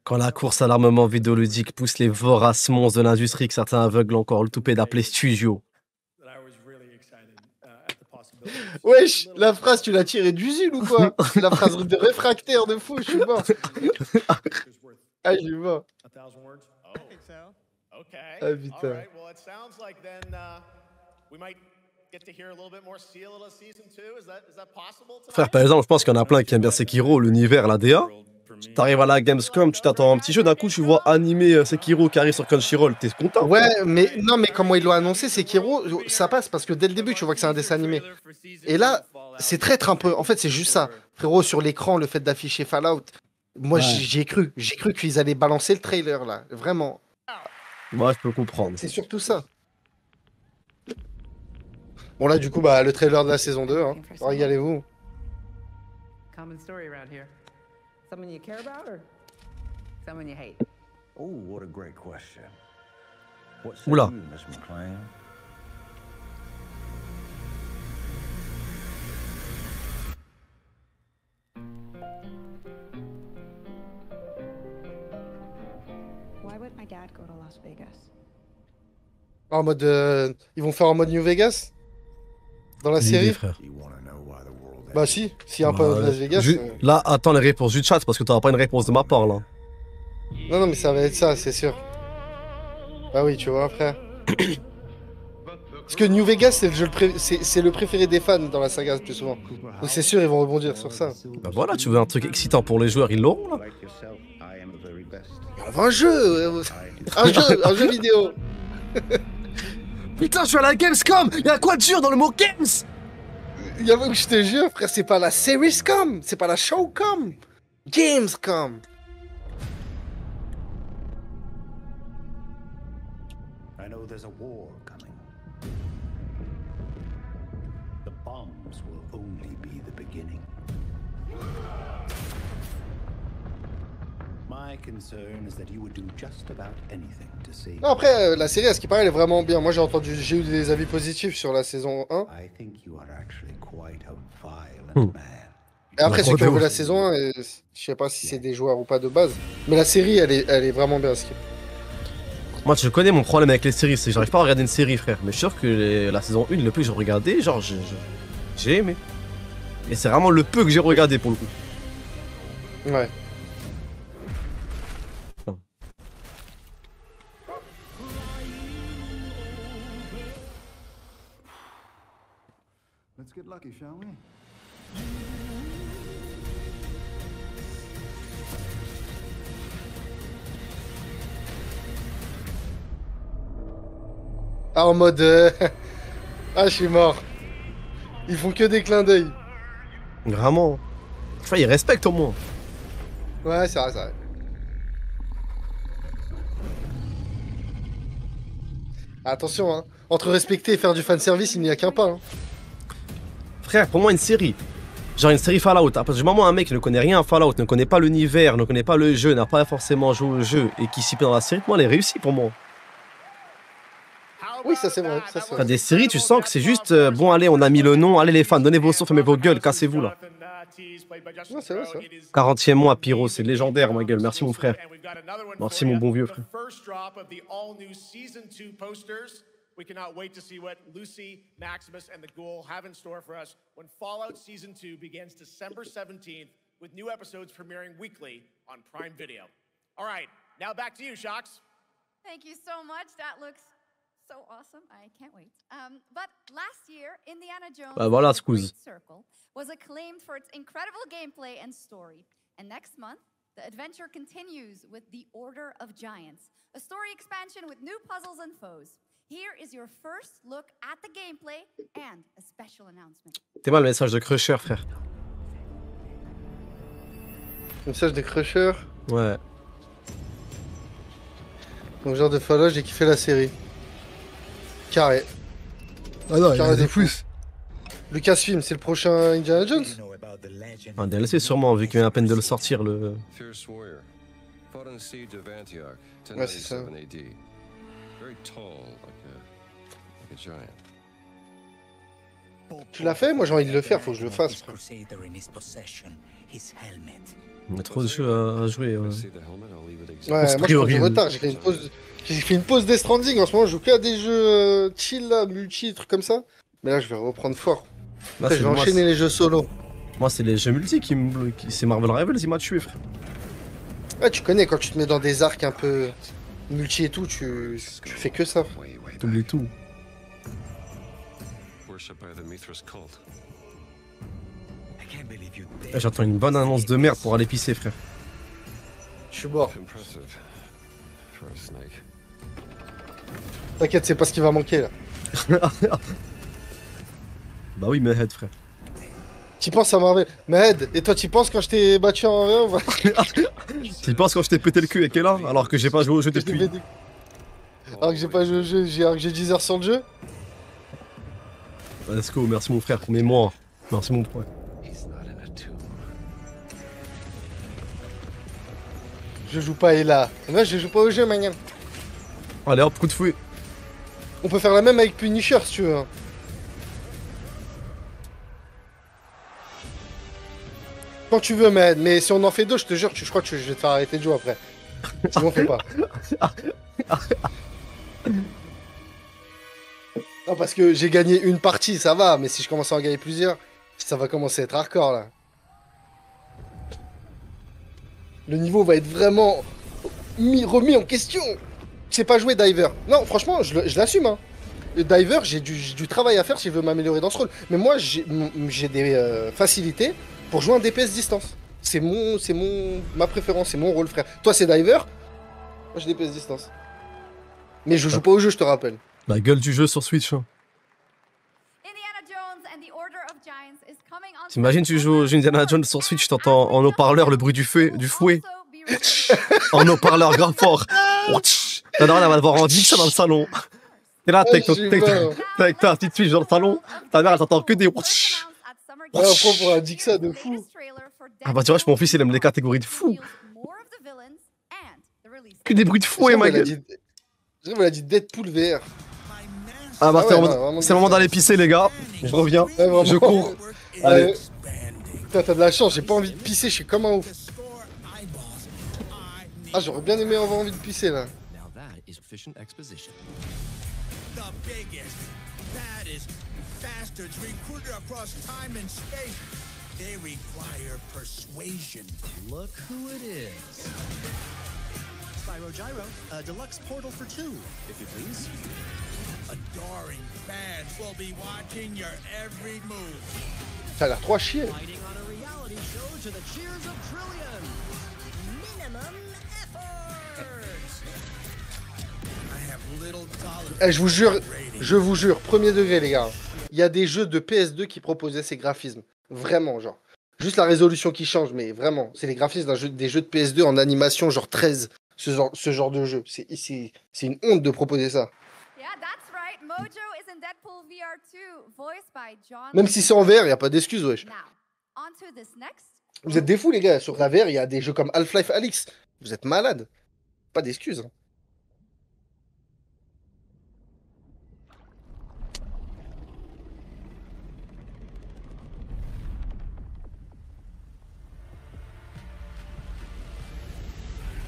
Quand la course à l'armement vidéoludique pousse les voraces monstres de l'industrie que certains aveugles encore le toupet d'appeler studio. Wesh, la phrase, tu l'as tirée d'usine ou quoi? C'est la phrase de réfractaire de fou, je suis mort. Ah, je suis mort. Ah, putain. Frère, par exemple, je pense qu'il y en a plein qui aiment bien Sekiro, l'univers, la DA. T'arrives à la Gamescom, tu t'attends à un petit jeu, d'un coup tu vois animé Sekiro qui arrive sur Crunchyroll, t'es content? Ouais, mais non, mais comment ils l'ont annoncé, Sekiro, ça passe parce que dès le début tu vois que c'est un dessin animé. Et là, c'est traître un peu. En fait, c'est juste ça, frérot, sur l'écran, le fait d'afficher Fallout. Moi, j'y ai cru. J'ai cru qu'ils allaient balancer le trailer là, vraiment. Moi, je peux comprendre. C'est surtout ça. Bon là, du coup, bah le trailer de la saison 2, hein. Régalez-vous. Common story around here. Someone you care about or someone you hate? Oh, what a great question. What say Oula. you, Miss McClane? Why would my dad go to Las Vegas? En mode, ils vont faire en mode New Vegas dans la série. Frère. Bah si, s'il y a un peu de Las Vegas. Là, attends les réponses du chat parce que t'auras pas une réponse de ma part là. Non, non, mais ça va être ça, c'est sûr. Bah oui, tu vois, frère. Parce que New Vegas, c'est le préféré des fans dans la saga le plus souvent. Donc c'est sûr, ils vont rebondir sur ça. Bah voilà, tu veux un truc excitant pour les joueurs, ils l'auront là. On veut un jeu vidéo. Putain, je suis à la Gamescom. Y'a quoi de dur dans le mot Games? Je te jure, frère, c'est pas la Seriescom, c'est pas la Showcom. Gamescom. I know there's a war coming. The bombs will only be the beginning. My concern is that you would do just about anything to save. Non, après, la série, à ce qui paraît, elle est vraiment bien. Moi, j'ai eu des avis positifs sur la saison 1. I think you are actually quite a violent man. Et après, ceux qui ont vu la saison 1, je sais pas si c'est des joueurs ou pas de base, mais la série, elle est vraiment bien. Moi, tu connais mon problème avec les séries, c'est que j'arrive pas à regarder une série, frère. Mais je suis sûr que la saison 1, le peu que j'ai regardé, genre, j'ai aimé. Et c'est vraiment le peu que j'ai regardé pour le coup. Ouais. Let's get lucky, shall we? Ah, en mode... Ah, je suis mort. Ils font que des clins d'œil. Vraiment. Enfin, ils respectent au moins. Ouais, c'est vrai, c'est vrai. Attention, hein. Entre respecter et faire du fanservice, il n'y a qu'un pas. Hein. Frère, pour moi, une série. Genre une série Fallout. À partir du moment où un mec ne connaît rien à Fallout, ne connaît pas l'univers, ne connaît pas le jeu, n'a pas forcément joué au jeu et qui s'y plaît dans la série, pour moi, elle est réussie pour moi. Oui, ça c'est vrai. Ça, c'est T'as vrai. des séries, tu sens que c'est juste bon, allez, on a mis le nom, allez les fans, donnez vos sons, fermez vos gueules, cassez-vous là. Non, c'est vrai, ça. 40e mois, Pyro, c'est légendaire, ma gueule. Merci, mon frère. Merci, mon bon vieux frère. We cannot wait to see what Lucy, Maximus, and the Ghoul have in store for us when Fallout Season 2 begins December 17th with new episodes premiering weekly on Prime Video. All right, now back to you, Shox. Thank you so much. That looks so awesome. I can't wait. But last year, Indiana Jones Bah voilà, and the Squeeze. Great Circle was acclaimed for its incredible gameplay and story. And next month, the adventure continues with The Order of Giants, a story expansion with new puzzles and foes. Here is your first look at the gameplay and a special announcement. T'es mal le message de Crusher, frère. Message de Crusher. Ouais. Donc genre de Fallout, j'ai kiffé la série. Carré. Ah non, il y en Carré a de des fou. plus. Lucasfilm, c'est le prochain Indiana Jones? Un DLC sûrement, vu qu'il vient à peine de le sortir, le... Fierce warrior. Fought on the siege of Antioch, Ouais, c'est ça. 1097 AD. Very tall, like a giant. Tu l'as fait? Moi j'ai envie de le faire, faut que je le fasse. Frère. Il y a trop de jeux à jouer. Ouais. See the helmet, I'll leave it exact. Ouais, moi je prends du retard, j'ai fait une pause Death Stranding, en ce moment je joue que à des jeux chill là, multi, trucs comme ça. Mais là je vais reprendre fort. Là, Après, je vais enchaîner les jeux solo. Moi c'est les jeux multi qui me bloquent. C'est Marvel Rivals, il m'a tué, frère. Ouais, tu connais, quand tu te mets dans des arcs un peu multi et tout, tu fais que ça. T'oublies tout. Worshipped by the Mithras cult. J'attends une bonne annonce de merde pour aller pisser, frère. Je suis mort. Impressive for a snake. T'inquiète, c'est pas ce qui va manquer là. Bah oui, mais head, frère. Tu penses à Marvel? Mais Ed, et toi tu penses quand je t'ai battu en vrai? Tu penses quand je t'ai pété le cul avec Ella, alors que j'ai pas joué au jeu depuis. Alors que j'ai pas joué au jeu, alors que j'ai 10 heures sur le jeu? Let's go, merci mon frère, mais moi. Merci mon frère. Je joue pas Ella. Moi je joue pas au jeu, maniam. Allez hop, coup de fouet. On peut faire la même avec Punisher si tu veux. Quand tu veux, mais si on en fait deux, je te jure, je crois que je vais te faire arrêter de jouer après. Sinon, on fait pas. Non, parce que j'ai gagné une partie, ça va, mais si je commence à en gagner plusieurs, ça va commencer à être hardcore là. Le niveau va être vraiment remis en question. Je sais pas jouer Diver. Non, franchement, je l'assume. Hein. Le Diver, j'ai du travail à faire si je veux m'améliorer dans ce rôle. Mais moi, j'ai des facilités pour jouer en DPS distance. C'est ma préférence, c'est mon rôle, frère. Toi, c'est Diver. Moi, j'ai DPS distance. Mais je joue pas au jeu, je te rappelle. La gueule du jeu sur Switch. Hein. T'imagines, tu joues Indiana Jones sur Switch, t'entends en haut-parleur le bruit du fouet. En haut-parleur grave fort. Ta daronne, elle va te voir en Dixa dans le salon. T'es là, avec ta petite fille dans le salon. Ta mère, elle t'entend que des. Ouais, on prend pour un Dixa de fou. Ah bah tu vois, mon fils, il aime les catégories de fou. Que des bruits de fouet, ma gueule. On a dit Deadpool VR. Ah bah c'est le moment d'aller pisser, les gars. Je reviens. Ouais, je cours. Allez. Putain, t'as de la chance, j'ai pas envie de pisser, je suis comme un ouf. Ah, j'aurais bien aimé avoir envie de pisser là. Look who it is. Spyro Gyro, a deluxe portal for two, if you please. Adoring fans will be watching your every move. Ça a l'air trop à chier. Fighting on a reality show to the cheers of trillions. Minimum effort. I have little tolerance. Eh, je vous jure, premier degré les gars. Il y a des jeux de PS2 qui proposaient ces graphismes. Vraiment, genre. Juste la résolution qui change, mais vraiment, c'est les graphismes des jeux de PS2 en animation, genre 13, ce genre de jeu. C'est une honte de proposer ça. Yeah, that's right. Mojo is in Deadpool VR2, voiced by John. Même si c'est en VR, il n'y a pas d'excuse, wesh. Now, on to this next. Vous êtes des fous, les gars. Sur la VR, il y a des jeux comme Half-Life Alyx. Vous êtes malades. Pas d'excuses. Hein.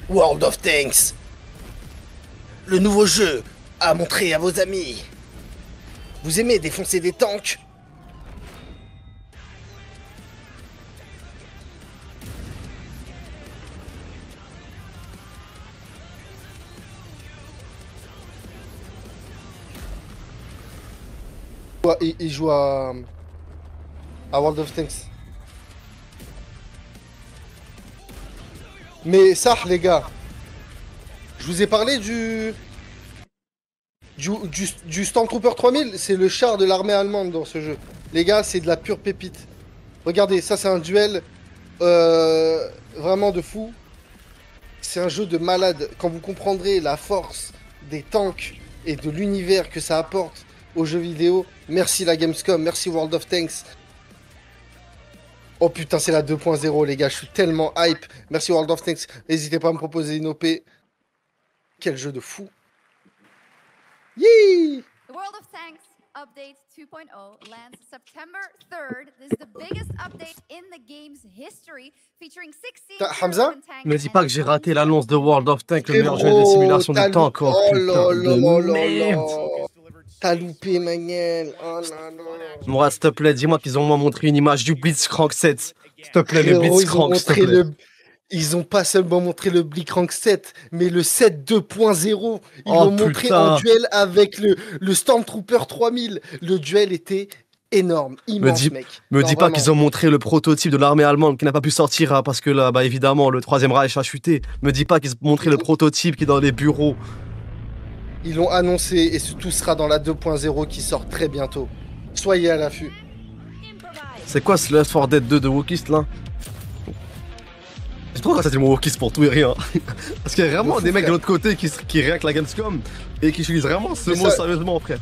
World of Tanks. Le nouveau jeu à montrer à vos amis. Vous aimez défoncer des tanks? Il joue à World of Tanks. Mais ça, les gars, je vous ai parlé du Stormtrooper 3000, c'est le char de l'armée allemande dans ce jeu. Les gars, c'est de la pure pépite. Regardez, ça c'est un duel vraiment de fou. C'est un jeu de malade. Quand vous comprendrez la force des tanks et de l'univers que ça apporte aux jeux vidéo, merci la Gamescom, merci World of Tanks. Oh putain, c'est la 2.0 les gars, je suis tellement hype. Merci World of Tanks, n'hésitez pas à me proposer une OP. Quel jeu de fou. Yee! The World of Tanks Update 2.0 lands September 3rd. This is the biggest update in the game's history, featuring 16 Hamza? Me dis pas que j'ai raté l'annonce de World of Tanks, le meilleur jeu de simulation du temps encore. Oh Putain de merde. T'as loupé, Manuel. Oh là là. Mourad, s'il te plaît, dis-moi qu'ils ont au moins montré une image du Blitzcrank 7. S'il te plaît, le Blitzcrank, s'il te plaît. Ils ont pas seulement montré le Blitzcrank 7, mais le 7 2.0. Ils l'ont montré en duel avec le Stormtrooper 3000. Le duel était énorme, immense, mec. Me dis pas qu'ils ont montré le prototype de l'armée allemande qui n'a pas pu sortir hein, parce que là, bah, évidemment, le Troisième Reich a chuté. Me dis pas qu'ils ont montré le prototype qui est dans les bureaux. Ils l'ont annoncé et tout sera dans la 2.0 qui sort très bientôt. Soyez à l'affût. C'est quoi ce Left 4 Dead 2 de Wokist là? Je trouve que ça c'est mon Wokist pour tout et rien. Parce qu'il y a vraiment des mecs de l'autre côté qui réactent la Gamescom et qui utilisent vraiment ce mot sérieusement, frère.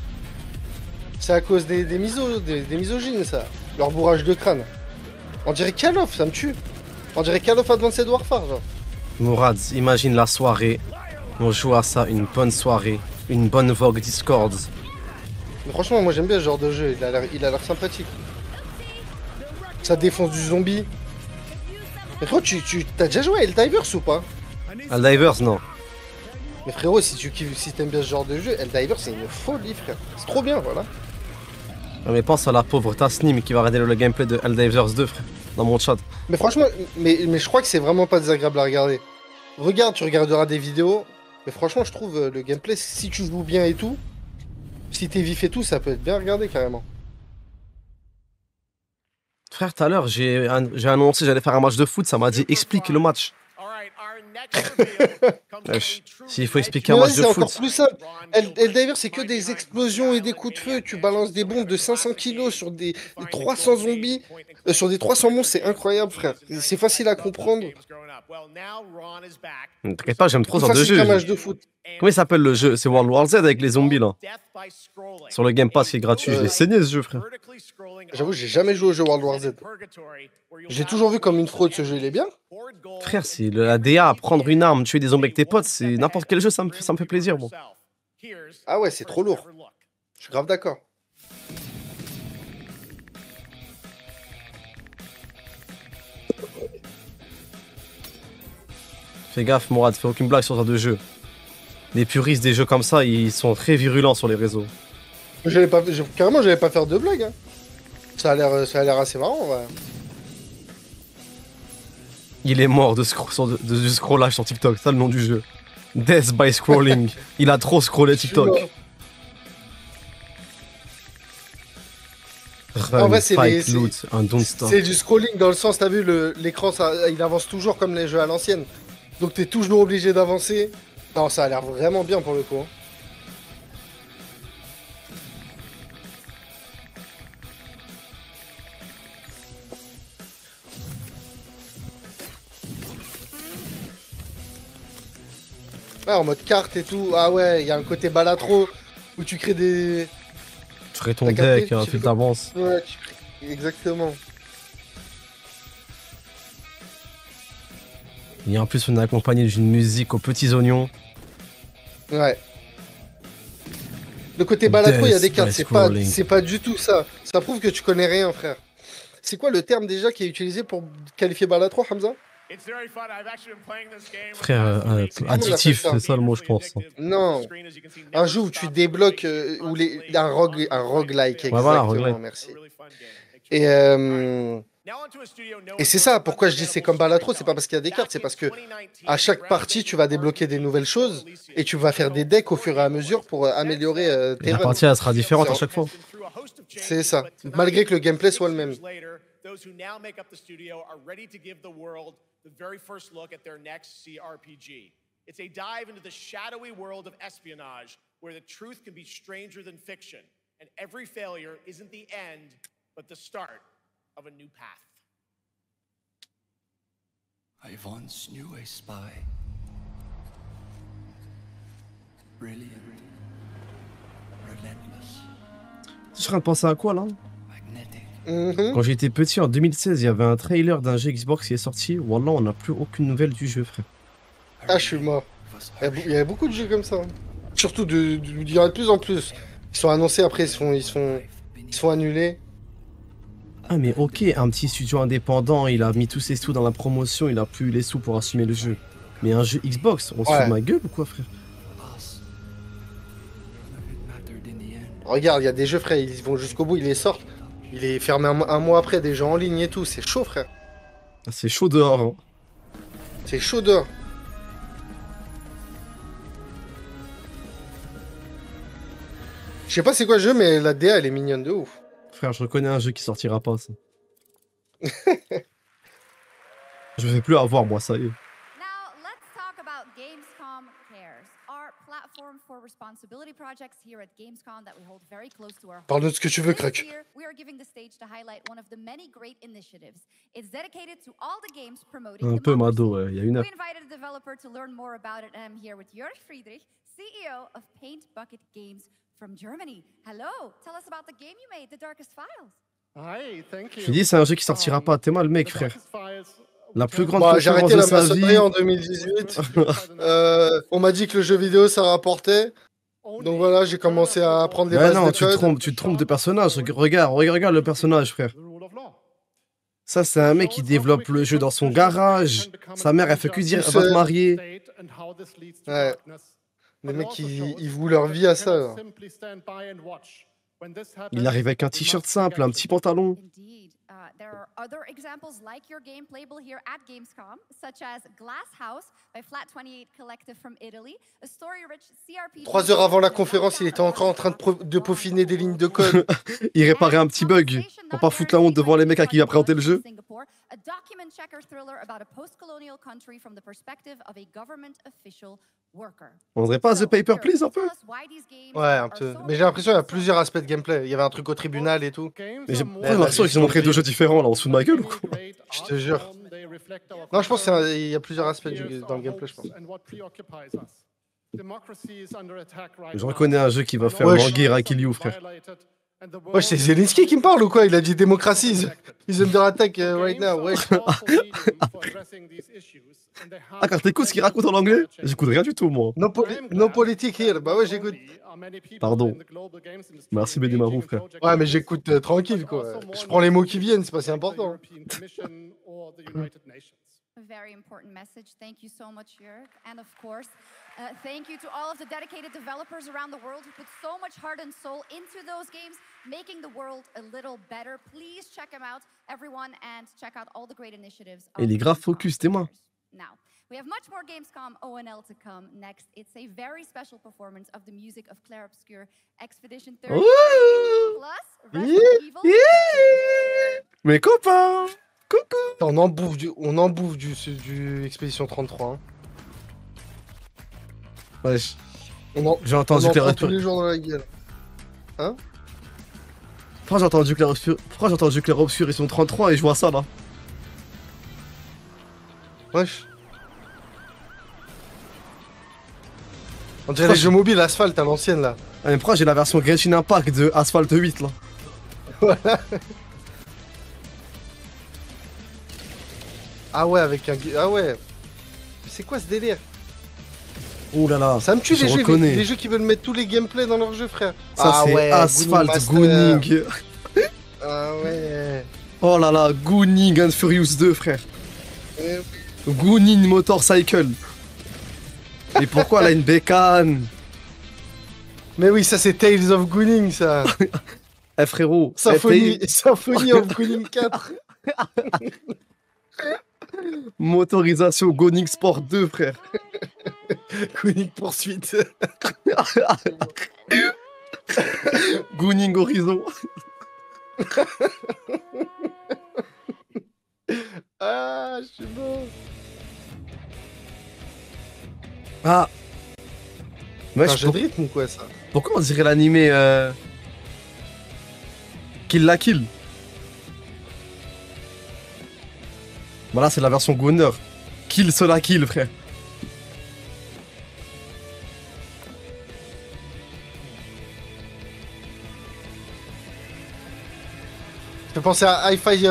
C'est à cause des misogynes, ça. Leur bourrage de crâne. On dirait Call of, ça me tue. On dirait Call of Advanced Warfare, genre. Mourad, imagine la soirée. On joue à ça, une bonne soirée, une bonne vogue Discord. Mais franchement, moi j'aime bien ce genre de jeu, il a l'air sympathique. Ça défonce du zombie. Mais frérot, t'as déjà joué à Helldivers ou pas? Helldivers, non. Mais frérot, si t'aimes bien ce genre de jeu, Helldivers c'est une folie, frère. C'est trop bien, voilà. Mais pense à la pauvre Tasnim qui va regarder le gameplay de Helldivers 2, frère, dans mon chat. Mais franchement, mais je crois que c'est vraiment pas désagréable à regarder. Regarde, tu regarderas des vidéos. Mais franchement, je trouve le gameplay, si tu joues bien et tout, si t'es vif et tout, ça peut être bien regardé carrément. Frère, tout à l'heure, j'ai annoncé que j'allais faire un match de foot, ça m'a dit explique le match. S'il faut expliquer un match de foot. C'est encore plus simple. Helldivers, c'est que des explosions et des coups de feu. Tu balances des bombes de 500 kilos sur des 300 zombies, sur des 300 monstres, c'est incroyable, frère. C'est facile à comprendre. T'inquiète pas, j'aime trop ce genre de jeu. Comment il s'appelle le jeu? C'est World War Z avec les zombies là. Sur le Game Pass qui est gratuit. Je l'ai saigné ce jeu, frère. J'avoue, j'ai jamais joué au jeu World War Z. J'ai toujours vu comme une fraude ce jeu, il est bien. Frère, c'est la DA, prendre une arme, tuer des zombies avec tes potes, c'est n'importe quel jeu, ça me fait plaisir, bon. Ah ouais, c'est trop lourd. Je suis grave d'accord. Fais gaffe, Mourad, fais aucune blague sur ce genre de jeu. Les puristes des jeux comme ça, ils sont très virulents sur les réseaux. Carrément, j'allais pas faire de blague. Hein. Ça a l'air assez marrant, ouais. Il est mort du scrollage sur TikTok, c'est ça le nom du jeu. Death by scrolling. Il a trop scrollé TikTok. Run, en vrai, c'est du scrolling dans le sens, t'as vu, l'écran, il avance toujours comme les jeux à l'ancienne. Donc t'es toujours obligé d'avancer. Non, ça a l'air vraiment bien pour le coup. Hein. Ouais, en mode carte et tout. Ah ouais, il y a un côté balatro où tu crées des... Tu crées ton deck, un fil d'avance. Ouais, exactement. Et en plus, on est accompagné d'une musique aux petits oignons. Ouais. Le côté balatro, il y a des cartes, c'est pas du tout ça. Ça prouve que tu connais rien, frère. C'est quoi le terme déjà qui est utilisé pour qualifier balatro, Hamza? Frère, addictif, c'est ça le mot, je pense. Non. Un jeu où tu débloques un roguelike, exactement, voilà, roguelike. Merci. Et c'est ça, pourquoi je dis c'est comme balatro, c'est pas parce qu'il y a des cartes, c'est parce que à chaque partie, tu vas débloquer des nouvelles choses et tu vas faire des decks au fur et à mesure pour améliorer tes la runs. partie, elle sera différente à chaque fois. C'est ça, malgré que le gameplay soit le même. Those who now make up the studio are ready to give the world the very first look at their next CRPG. It's a dive into the shadowy world of espionage, where the truth can be stranger than fiction, and every failure isn't the end, but the start of a new path. I once knew a spy. Brilliant. Relentless. Je suis en train de penser à quoi là? Quand j'étais petit en 2016, il y avait un trailer d'un jeu Xbox qui est sorti. Wallah, on n'a plus aucune nouvelle du jeu, frère. Ah, je suis mort. Il y a beaucoup de jeux comme ça. Surtout, il y en a de plus en plus. Ils sont annoncés, après ils sont annulés. Ah, mais ok, un petit studio indépendant, il a mis tous ses sous dans la promotion, il a plus les sous pour assumer le jeu. Mais un jeu Xbox, on se fout de ma gueule ou quoi, frère? Regarde, il y a des jeux, frère, ils vont jusqu'au bout, ils les sortent. Il est fermé un mois après, des gens en ligne et tout. C'est chaud, frère. C'est chaud dehors. Hein. C'est chaud dehors. Je sais pas c'est quoi le jeu, mais la DA, elle est mignonne de ouf. Frère, je reconnais un jeu qui sortira pas, ça. Je vais plus avoir, moi, ça y est. Parle-nous de ce que tu veux, Crack. Un peu Mado, ouais, il y a une heure. CEO of Paint Bucket Games from Germany. Hello, tell us about the game you made, The Darkest Files. Hi, thank you. Je dis, c'est un jeu qui sortira pas. T'es mal, mec, frère. La plus grande j'ai arrêté la maçonnerie en 2018. On m'a dit que le jeu vidéo ça rapportait. Donc voilà, j'ai commencé à apprendre les bases de code. Tu te trompes de personnage. Regarde le personnage, frère. Ça, c'est un mec qui développe le jeu dans son garage. Sa mère, elle fait que dire, elle va te marier. Ouais. Les mecs, ils vouent leur vie à ça. Là. Il arrive avec un t-shirt simple, un petit pantalon. There are other examples like your game playable here at Gamescom, such as Glass House by Flat28 Collective from Italy, a story-rich CRPG. 3 heures avant la conférence, il était encore en train de peaufiner des lignes de code. Il réparait un petit bug pour pas foutre la honte devant les mecs à qui il a présenté le jeu. A document checker thriller about a post-colonial country from the perspective of a government official worker. On dirait pas The Paper Please un peu? Ouais, un peu. Mais j'ai l'impression qu'il y a plusieurs aspects de gameplay. Il y avait un truc au tribunal et tout. Mais j'ai l'impression qu'ils ont montré 2 jeux différents là, on se fout de ma gueule ou quoi? Je te jure. Non, je pense qu'il y a plusieurs aspects dans le gameplay, je pense. Je reconnais un jeu qui va faire languir à Kill You, frère. Ouais, c'est Zelensky qui me parle ou quoi? Il a dit démocratie. Is under attack right now. Ouais. Ah, car t'écoutes ce qu'il raconte en anglais? J'écoute rien du tout, moi. No politique here. Bah ouais, j'écoute. Pardon. Merci, Bédé Marou, frère. Ouais, mais j'écoute tranquille, quoi. Je prends les mots qui viennent, c'est pas si important. Very important message. Thank you so much, Jörg. And of course, thank you to all of the dedicated developers around the world who put so much heart and soul into those games, making the world a little better. Please check them out, everyone, and check out all the great initiatives. Et les grave focus, t'es moi. Now, we have much more Gamescom ONL to come. Next, it's a very special performance of the music of Clair Obscur Expedition 30 plus Resident Evil. Mes copains! Coucou! On en bouffe du Expédition 33. Hein. Wesh. J'ai entendu Clair tous les jours dans la gueule. Hein? Pourquoi j'ai entendu Clair Obscur, ils sont 33 et je vois ça là? Wesh. On dirait les jeux mobiles Asphalt à l'ancienne là. Ah, mais pourquoi j'ai la version Genshin Impact de Asphalt 8 là? Voilà. Ah ouais, avec un. Ah ouais. Mais c'est quoi ce délire? Ouh là là. Ça me tue je les jeux, reconnais. les jeux qui veulent mettre tous les gameplays dans leur jeu, frère. Ça ah c'est ouais, Asphalt Gooning Gooning. Ah ouais. Oh là là, Gooning and Furious 2, frère. Gooning Motorcycle. Et pourquoi elle a une bécane? Mais oui, ça c'est Tales of Gooning, ça. Eh frérot. Symphony of Gooning 4. Motorisation Gooning Sport 2, frère. Gooning Poursuite. Gooning Horizon. Ah, je suis bon. Ah. Ouais, c'est un jeu de rythme ou quoi ça? Pourquoi on dirait l'animé Kill la Kill? Voilà, c'est la version Gunner. Kill cela kill, frère. Ça fait penser à Hi-Fi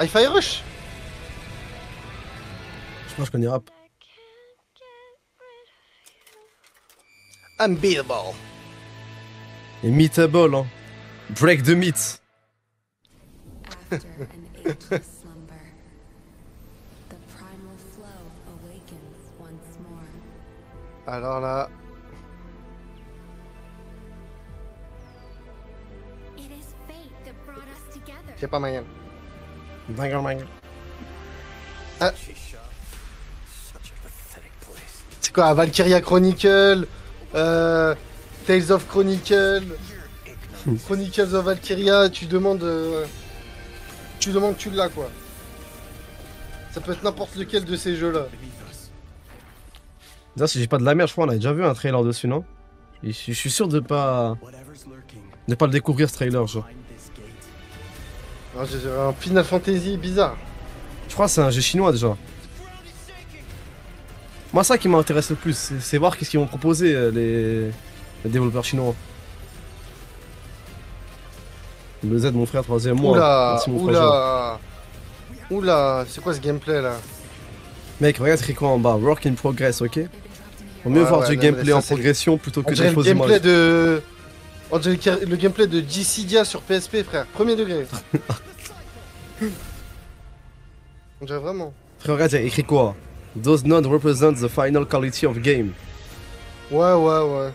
Hi-Fi Rush. Je crois que je connais rap. Unbeatable. Et Meatable, hein. Break the meat. After an ageless slumber, the primal flow awakens once more. Alors là. It is fate that brought us together. J'ai pas moyen. Banger. Ah. C'est quoi, Valkyria Chronicle, Tales of Chronicle, Chronicles of Valkyria, tu demandes, tu l'as quoi. Ça peut être n'importe lequel de ces jeux-là. Déjà, si j'ai pas de la merde, je crois qu'on a déjà vu un trailer dessus, non? Je suis sûr de pas le découvrir ce trailer, genre. Alors, j'ai un Final Fantasy bizarre. Je crois que c'est un jeu chinois déjà. Moi, ça qui m'intéresse le plus, c'est voir qu'est-ce qu'ils vont proposer les développeurs chinois. Le Z, mon frère, 3ème mois. Oula, Merci, mon frère. Oula, c'est quoi ce gameplay là? Mec, regarde c'est quoi en bas, work in progress, ok? Vaut mieux voir du gameplay en progression plutôt que des fausses images. On dirait le gameplay de Dissidia sur PSP, frère. Premier degré. On dirait vraiment. Frère, regarde, il y a écrit quoi? Does not represent the final quality of game. Ouais.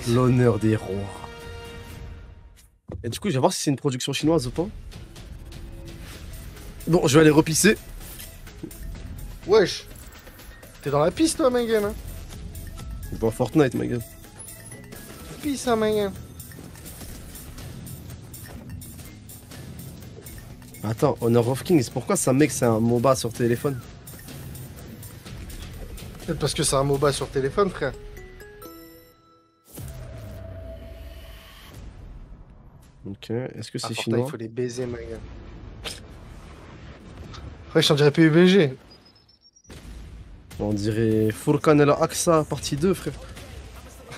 L'honneur des rois. Et du coup, je vais voir si c'est une production chinoise ou pas. Bon, je vais aller repisser. Wesh. T'es dans la piste, toi, Megan, hein? Je joue à Fortnite, ma gueule. Pisse, hein, Megan. Attends, Honor of Kings, pourquoi ça met que c'est un MOBA sur téléphone? Peut-être parce que c'est un MOBA sur téléphone, frère. Ok, est-ce que c'est chinois? Il faut les baiser, Megan. Ouais, je t'en dirais PUBG. On dirait Furkan El Aqsa partie 2, frère.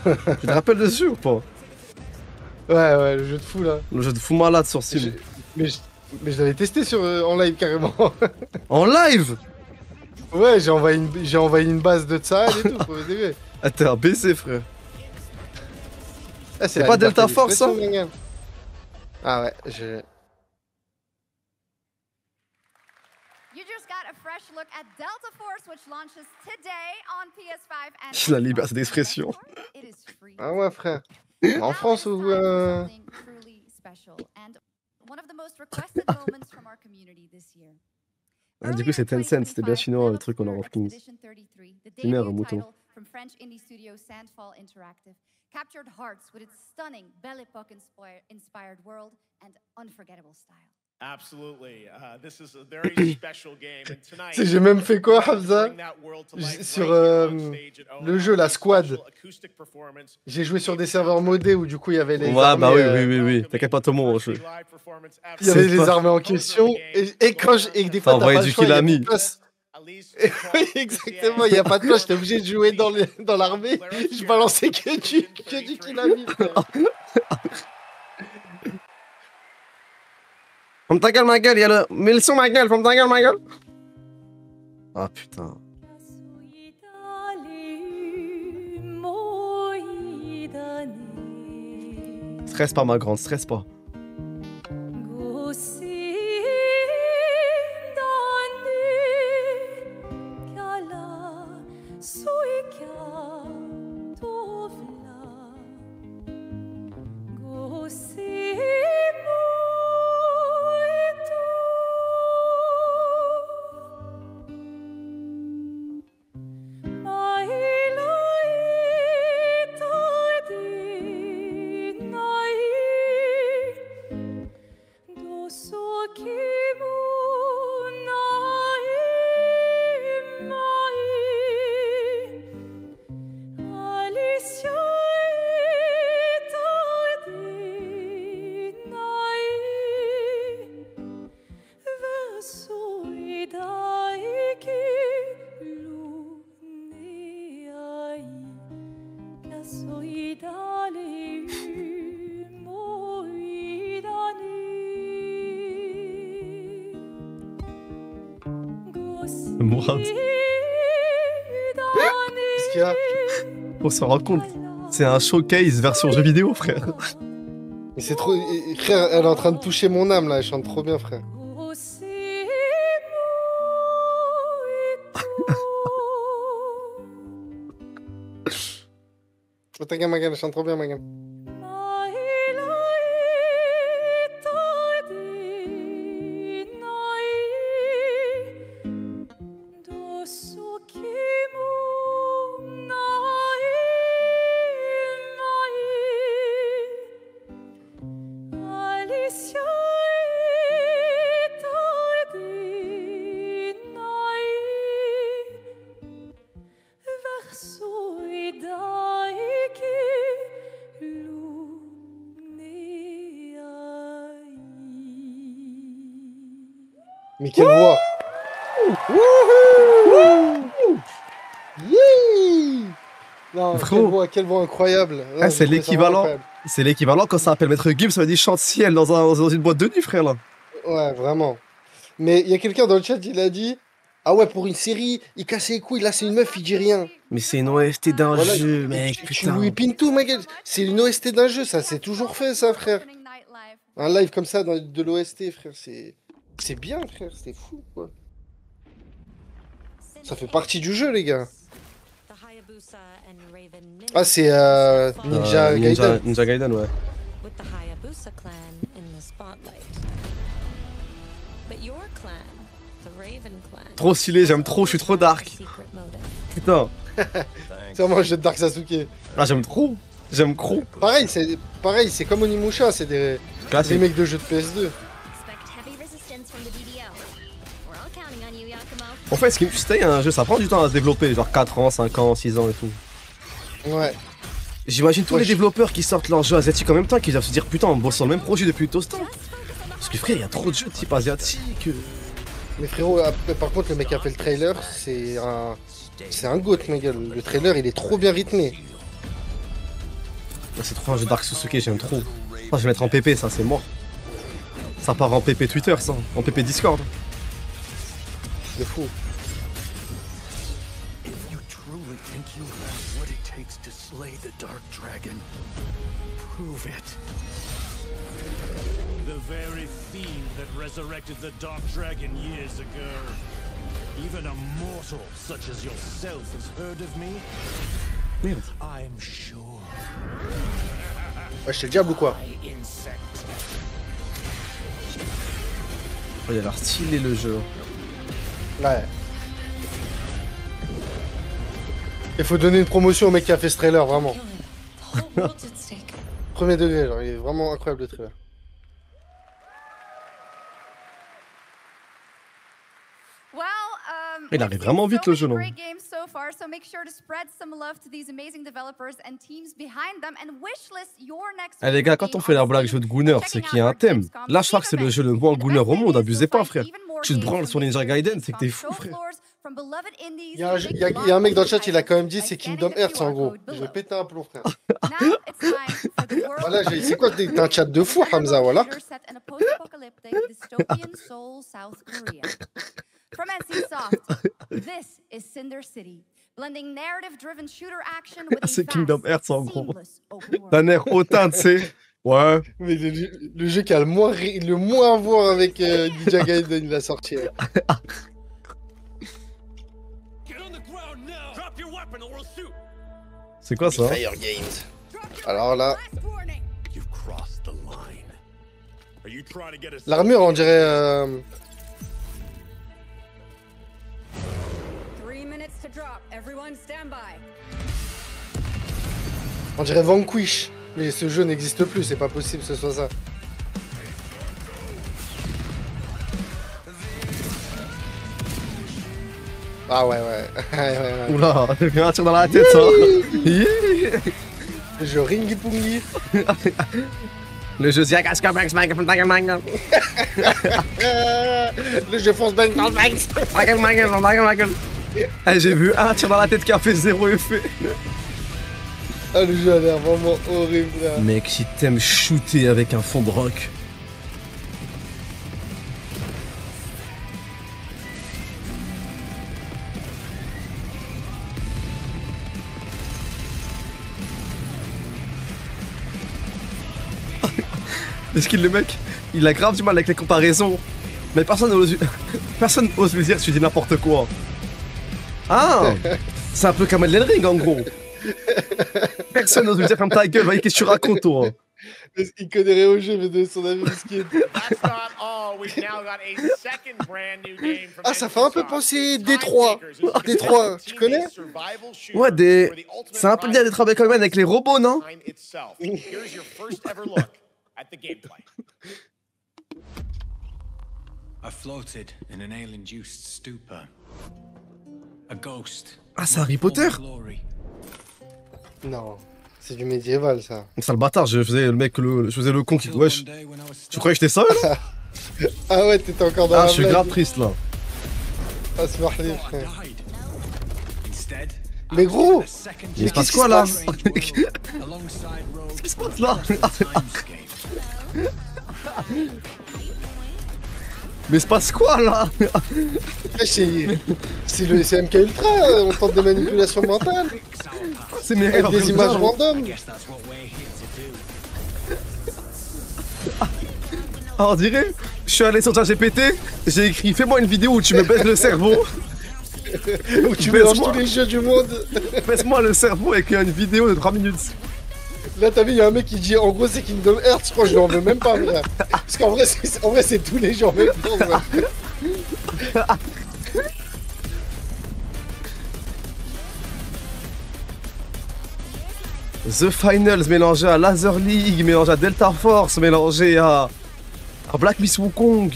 Tu te rappelles dessus ou pas? Ouais, le jeu de fou là. Le jeu de fou malade sur Steam. Mais je l'avais testé en live carrément. En live? Ouais, j'ai envoyé une base de Tsahal et tout pour le début. Ah, t'es un BC, frère. Ah, c'est pas Delta Force, ça? Ah ouais, You just got a fresh look at Delta Force, which launches today on PS5 and La liberté d'expression. Ah ouais, frère. En France ou truly special and one of the most requested moments from our community this year. Ah, du coup, c'est Tencent, c'était bien chinois le truc Honor of Kings. Une heure, mouton. From French indie studio Sandfall Interactive captured hearts with its stunning Belle Époque inspired world and unforgettable style. Absolutely. This is a very special game. And tonight, j'ai même fait quoi, Hamza? Sur le jeu, la Squad. J'ai joué sur des serveurs modés où du coup il y avait les ouais, armées, bah oui. T'inquiète pas, Tomo. Il y avait les armées en question. Et des fois, t'as envoyé du Kill Ami. Oui, exactement, il n'y a pas de toi, j'étais obligé de jouer dans l'armée. Je balançais que du kill à vie. Ferme ta gueule, ma gueule, il y a le. Mets le son, ma gueule, ferme ta gueule, ma gueule. Ah putain. Stresse pas, ma grande, stresse pas. Mourad. Qu'est-ce qu'il y a? Faut se rendre compte, c'est un showcase version jeu vidéo, frère. Mais c'est trop. Frère, elle est en train de toucher mon âme là, elle chante trop bien, frère. Oh, ta gamme, elle chante trop bien, ma gamme. Mais quelle voix! Non, quelle voix incroyable! Ah, c'est l'équivalent. C'est l'équivalent quand ça appelle Maître Gibbs, ça veut dire chante ciel dans une boîte de nuit, frère, là. Ouais, vraiment. Mais il y a quelqu'un dans le chat, il a dit: ah ouais, pour une série, il casse les couilles, là c'est une meuf, il dit rien. Mais c'est une OST d'un jeu, mec, Tu putain. lui pines tout, ma gueule. C'est une OST d'un jeu, ça c'est toujours fait, ça, frère. Un live comme ça de l'OST, frère, c'est bien, frère, c'est fou, quoi. Ça fait partie du jeu, les gars. Ah, c'est Ninja Gaiden. Ninja Gaiden, ouais. Trop stylé, j'aime trop, je suis trop dark. Putain. C'est vraiment un jeu de Dark Sasuke. Ah, j'aime trop. J'aime trop. Pareil, c'est comme Onimusha, c'est des mecs de jeux de PS2. En fait, ce qui me fait un jeu, ça prend du temps à se développer, genre 4 ans, 5 ans, 6 ans et tout. Ouais. J'imagine tous les développeurs qui sortent leurs jeux asiatiques en même temps, qui doivent se dire putain, on bosse sur le même projet depuis tout ce temps. Parce que frère, il y a trop de jeux de type asiatique. Mais frérot, par contre, le mec qui a fait le trailer, c'est un goat, mec. Le trailer, il est trop bien rythmé. C'est trop un jeu Dark Sasuke, j'aime trop. Je vais mettre en PP, ça, c'est mort. Ça part en PP Twitter, ça. En PP Discord. C'est fou. The very fiend that resurrected the Dark Dragon years ago. Even a mortal such as yourself has heard of me? Merde. I'm sure. Ouais, je t'ai le diable ou quoi? Oh, il a l'air stylé le jeu. Ouais. Il faut donner une promotion au mec qui a fait ce trailer, vraiment. Premier degré, genre, il est vraiment incroyable le trailer. Il arrive vraiment vite le jeu, non? Eh les gars, quand on fait la blague jeu de Gunner, c'est qu'il y a un thème. Là, je crois que c'est le jeu le moins Gunner au monde, abusez pas, frère. Tu te branles sur Ninja Gaiden, c'est que t'es fou, frère. from beloved indies Il y a to big y a un mec dans le chat, il a quand même blockbuster dit c'est titles Kingdom by scanning the Hearts en QR gros. code Je below. vais péter un plomb, frère. Now it's time for the world Voilà, c'est quoi, t'as un chat de fou, Hamza, voilà. set in a post-apocalyptic dystopian Seoul, South Korea. From NCSoft, this is Cinder City, blending narrative-driven shooter action with a C'est fast, Kingdom Hearts en gros. seamless open world. D'un air hautain, tu sais. Ouais. Mais le jeu qui a le moins à voir avec Ninja Gaiden, il a sorti. C'est quoi ça? Fire Games. Alors là, l'armure, on dirait. 3 minutes to drop. Everyone stand by. On dirait Vanquish. Mais ce jeu n'existe plus, c'est pas possible que ce soit ça. Ah ouais, ouais. Oula, il y a un tir dans la tête, ça. Le jeu Ringy Pungy. Le jeu Ziagaska Banks, Le jeu Force Bank, J'ai vu un tir dans la tête qui a fait 0 effet. Ah, le jeu a l'air vraiment horrible. Là. Mec, si t'aimes shooter avec un fond de rock. Est-ce qu'il le mec, il a grave du mal avec les comparaisons. Mais personne n'ose lui dire tu dis n'importe quoi. Ah, c'est un peu comme Elden Ring en gros. Personne n'ose lui dire comme ta gueule, voyez qu'est-ce que tu racontes toi. Il connaît rien au jeu, mais donne son avis miskin. Ah, ça fait un peu penser Détroit. Détroit, tu connais? Ouais, c'est un peu bien des travaux quand même avec les robots, non? I floated in an alien-juiced stupor. A ghost. Ah, c'est Harry Potter? Non, c'est du médiéval ça. C'est le bâtard, je faisais le mec, je faisais le con qui. Wesh. Tu croyais que j'étais seul là? Ah ouais, t'étais encore dans la Ah, je suis blague. grave triste là. Ah, c'est marré, frère. Mais gros! Il se passe quoi là? Qu'est-ce qui se passe là? Mais il se passe quoi là? C'est le CMK Ultra, on tente des manipulations mentales. C'est mes avec des images random. Ah, on dirait, je suis allé sur ChatGPT, j'ai écrit fais-moi une vidéo où tu me baisses le cerveau. Où tu mélanges tous les jeux du monde. Baisse-moi le cerveau avec une vidéo de 3 minutes. Là, t'as vu, il y a un mec qui dit en gros c'est Kingdom Hearts, je crois que je lui en veux même pas, frère. Parce qu'en vrai, c'est tous les jours même temps, ouais. The Finals mélangé à Laser League, mélangé à Delta Force, mélangé à Black Miss Wukong.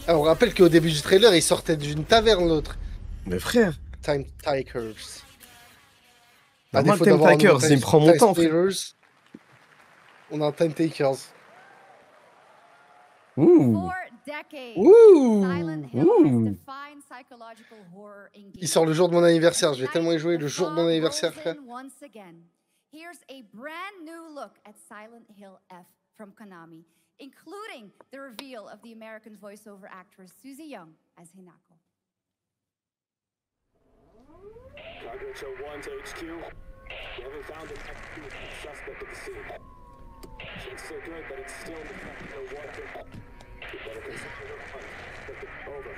Alors, on rappelle qu'au début du trailer, il sortait d'une taverne l'autre. Mais frère. Time Takers. Normal, Time Takers, il me prend mon temps, frère. On a un Time Takers. Ouh. Ouh. Il sort le jour de mon anniversaire, je vais tellement y jouer le jour de mon anniversaire, frère. Here's a brand new look at Silent Hill F from Konami, including the reveal of the American voiceover actress Susie Young as Hinako. Targets are 1 to HQ. We haven't found an active suspect at the scene. It's so good, but it's still in the fact that no one. We better consider the hunt. Look it over.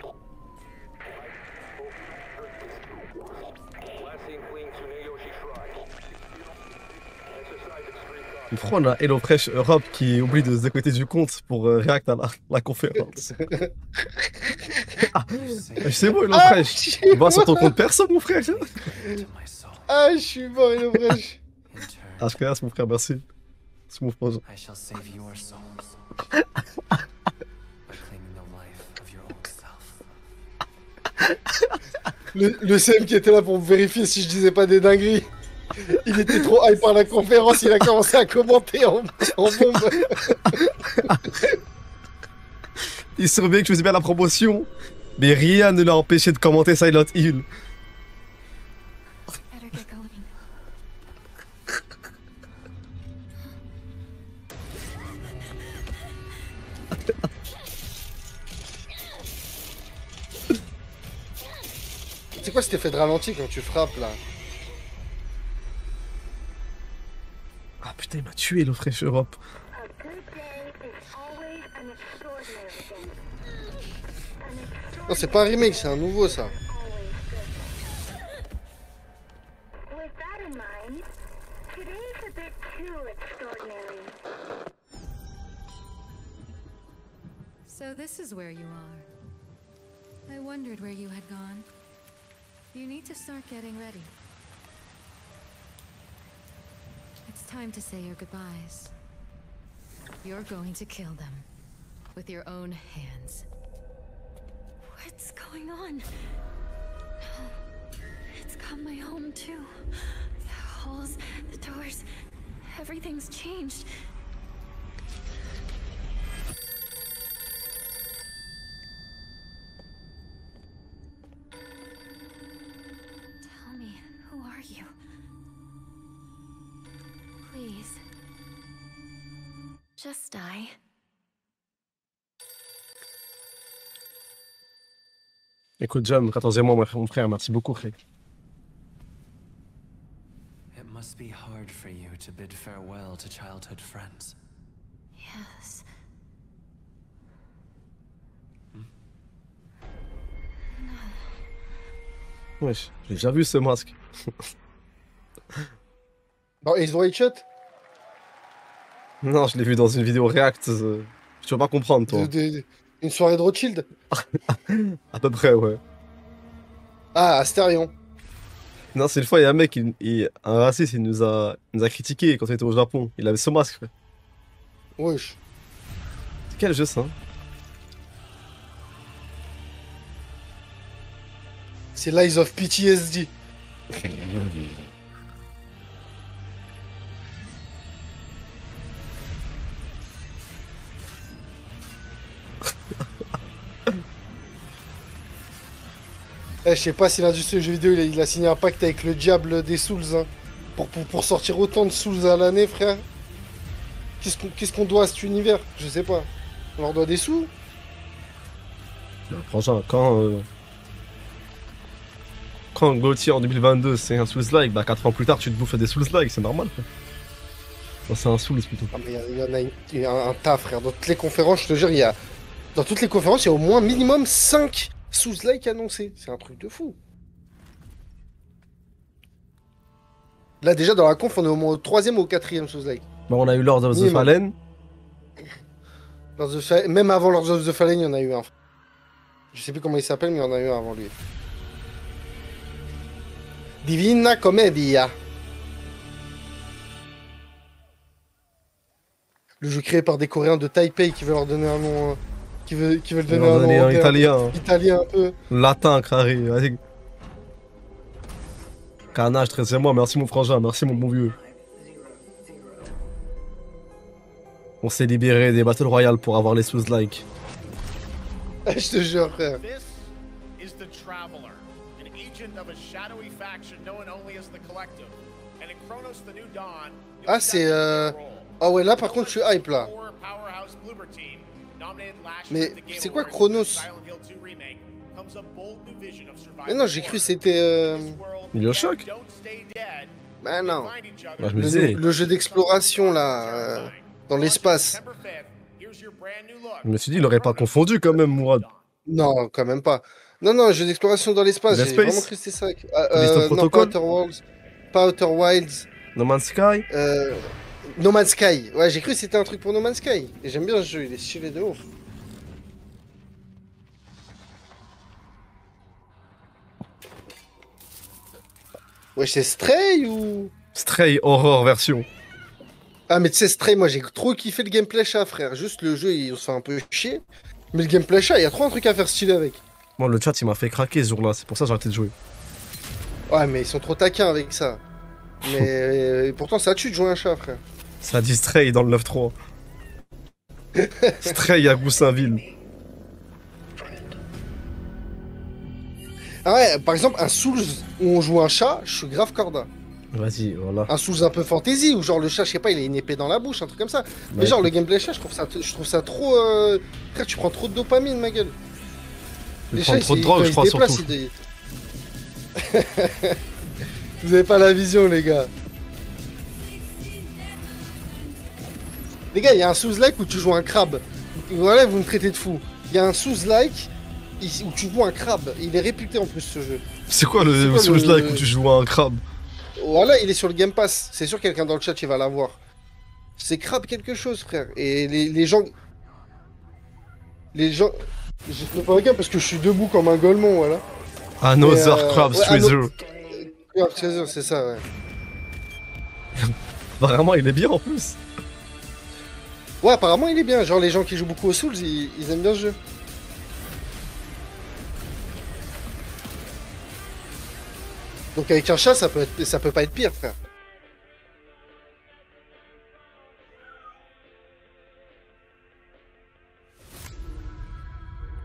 Last seen fleeing Tsuneyoshi Shrine. Exercise extreme caution. Pourquoi on a HelloFresh Europe qui oublie de se décoter du compte pour react à la conférence? C'est bon HelloFresh. Va sur ton compte perso mon frère. Ah, je suis mort HelloFresh. Ah, je connais mon frère, merci. C'est mon frère. I shall save your souls by claiming the life of your old self. Le CM qui était là pour vérifier si je disais pas des dingueries. Il était trop hype par la conférence, il a commencé à commenter en bombe. Il surveillait que je faisais bien la promotion. Mais rien ne l'a empêché de commenter Silent Hill. Better get going. C'est quoi cet effet de ralenti quand tu frappes là? Ah putain, il m'a tué le Fresh Europe. Non, c'est pas un remake, c'est un nouveau ça. With that in mind, today's a bit too extraordinary. So this is where you are. I wondered where you had gone. You need to start getting ready. It's time to say your goodbyes. You're going to kill them with your own hands. What's going on? No. It's got my home too. The halls, the doors, everything's changed. Tell me, who are you? Please. Just die. Écoute, Jam, 14e mois, mon frère, merci beaucoup, frère. It must be hard for you to bid farewell to childhood friends. Yes. Wesh, j'ai déjà vu ce masque. Dans Ace White Shot? Non, je l'ai vu dans une vidéo React. Tu vas pas comprendre, toi. Une soirée de Rothschild? À peu près, ouais. Ah, Astérion. Non, c'est une fois, il y a un mec, un raciste, il nous a critiqué quand on était au Japon. Il avait ce masque, frère. Wesh. C'est quel jeu, ça? C'est Lies of PTSD. Je sais pas si l'industrie du jeu vidéo il a signé un pacte avec le diable des Souls hein, pour sortir autant de Souls à l'année, frère. Qu'est-ce qu'on doit à cet univers? Je sais pas. On leur doit des sous? Franchement, quand Gauthier en 2022 c'est un Souls-like, bah 4 ans plus tard tu te bouffes des Souls-like, c'est normal. Enfin, c'est un Souls plutôt. Ah, mais il y a un tas, frère. Dans toutes les conférences, je te jure, dans toutes les conférences, il y a au moins minimum 5 Souls-like annoncés. C'est un truc de fou. Là, déjà, dans la conf, on est au moins au 3e ou au 4e Souls-like. Bah, on a eu Lord of the Fallen. Même avant Lord of the Fallen, il y en a eu un. Je sais plus comment il s'appelle, mais il y en a eu un avant lui. Divina Commedia. Le jeu créé par des Coréens de Taipei qui veulent leur donner un nom. Qui veulent donner un nom italien. Italien un peu. Latin, carré. Vas-y. Carnage, 13e mois. Merci mon frangin. Merci mon bon vieux. On s'est libéré des Battle Royale pour avoir les Souls-like. Je te jure, frère. Ah, c'est. Ah ouais, là par contre, je suis hype là. Mais c'est quoi Chronos? Mais non, j'ai cru c'était. BioShock? Bah non. Bah, je me disais. Le jeu d'exploration là. Dans l'espace. Je me suis dit, il aurait pas confondu quand même, Mourad. Non, quand même pas. Non, jeu d'exploration dans l'espace. J'ai vraiment cru que c'était ça. Non, pas Outer Worlds. Pas Outer Wilds. No Man's Sky? No Man's Sky. Ouais, j'ai cru que c'était un truc pour No Man's Sky. Et j'aime bien ce jeu, il est stylé de ouf. Ouais, c'est Stray ou... Stray Horror version. Ah, mais tu sais, Stray, moi j'ai trop kiffé le gameplay chat, frère. Juste le jeu, il se fait un peu chier. Mais le gameplay chat, il y a trop un truc à faire stylé avec. Moi, le chat, il m'a fait craquer ce jour-là. C'est pour ça que j'ai arrêté de jouer. Ouais, mais ils sont trop taquins avec ça. Mais pourtant, ça tue de jouer un chat, frère. Ça dit Stray dans le 9-3. Stray à Goussainville. Ah ouais, par exemple, un Souls où on joue un chat, je suis grave corda. Vas-y, voilà. Un Souls un peu fantasy, où genre le chat, je sais pas, il a une épée dans la bouche, un truc comme ça. Mais genre le gameplay chat, je trouve ça trop... Frère, tu prends trop de dopamine, ma gueule. Tu prends trop de drogue, je crois, surtout. Vous avez pas la vision, les gars. Les gars, il y a un Souls-like où tu joues un crabe. Voilà, vous me traitez de fou. Il y a un Souls-like où tu joues un crabe. Il est réputé en plus, ce jeu. C'est quoi le Souls-like où tu joues un crabe? Voilà, il est sur le Game Pass. C'est sûr, quelqu'un dans le chat, il va l'avoir. C'est crabe quelque chose, frère. Et les gens... Les gens... Je ne pas regarder parce que je suis debout comme un golemon, voilà. Another Crab Treasure. Crab Treasure, c'est ça, ouais. Vraiment, il est bien en plus. Ouais, apparemment, il est bien. Genre, les gens qui jouent beaucoup aux Souls, ils aiment bien ce jeu. Donc, avec un chat, ça peut pas être pire, frère.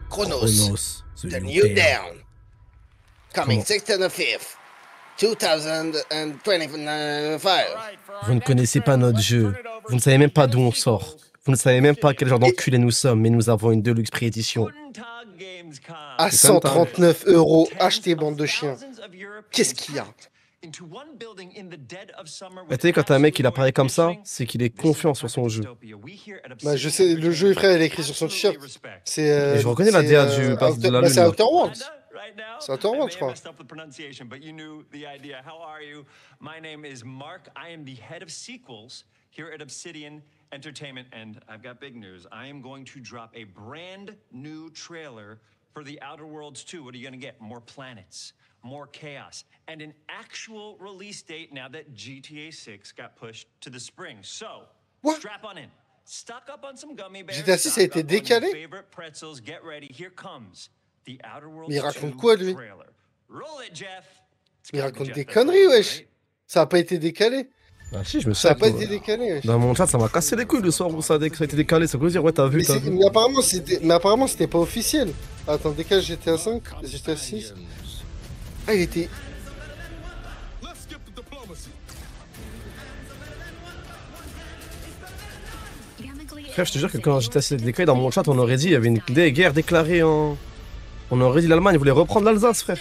Chronos, the new down. Coming 6th to the 5th, 2025. Vous ne connaissez pas notre jeu. Vous ne savez même pas d'où on sort. Vous ne savez même pas quel genre d'enculé nous sommes, mais nous avons une Deluxe Pre-Edition. À 139 €, achetez, bande de chiens. Qu'est-ce qu'il y a? Tu sais, quand t'as un mec qui apparaît comme ça, c'est qu'il est confiant sur son jeu. Bah, je sais, le jeu, frère, il est écrit sur son t-shirt. Et je reconnais la DA de la lune. C'est Outer Worlds. C'est Outer Worlds, je crois. My name is Mark. I am the head of sequels here at Obsidian Entertainment, and I've got big news. I am going to drop a brand new trailer for The Outer Worlds 2. What are you going to get? More planets, more chaos, and an actual release date now that GTA 6 got pushed to the spring. So, strap on in. Stock up on some gummy bears. GTA 6 a été décalé? Favorite pretzels. Get ready. Here comes The Outer Worlds 2 Mais il raconte quoi, lui? Roll it, Jeff. Il raconte des conneries, wesh. Ça a pas été décalé. Ah si, je me Ça a pas souviens. été décalé, wesh. Dans mon chat, ça m'a cassé les couilles le soir où ça a été décalé. Ça veut dire, ouais, t'as vu, t'as vu. Mais apparemment, c'était pas officiel. Attends, décale GTA 5, GTA 6. Ah, il était... Frère, je te jure que quand j'étais assez décalé dans mon chat, on aurait dit il y avait une guerre déclarée en... On aurait dit l'Allemagne voulait reprendre l'Alsace, frère.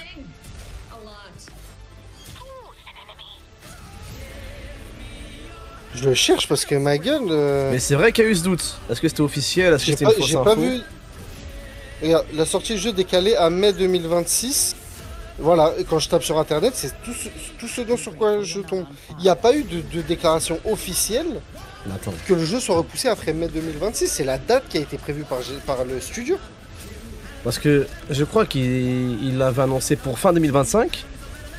Je le cherche parce que ma gueule... Mais c'est vrai qu'il y a eu ce doute. Est-ce que c'était officiel? Est-ce que c'était une fausse info? J'ai pas vu... Regarde, la sortie du jeu décalée à mai 2026. Voilà, quand je tape sur internet, c'est tout ce dont sur quoi je tombe. Il n'y a pas eu de déclaration officielle que le jeu soit repoussé après mai 2026. C'est la date qui a été prévue par le studio. Parce que je crois qu'il l'avait annoncé pour fin 2025.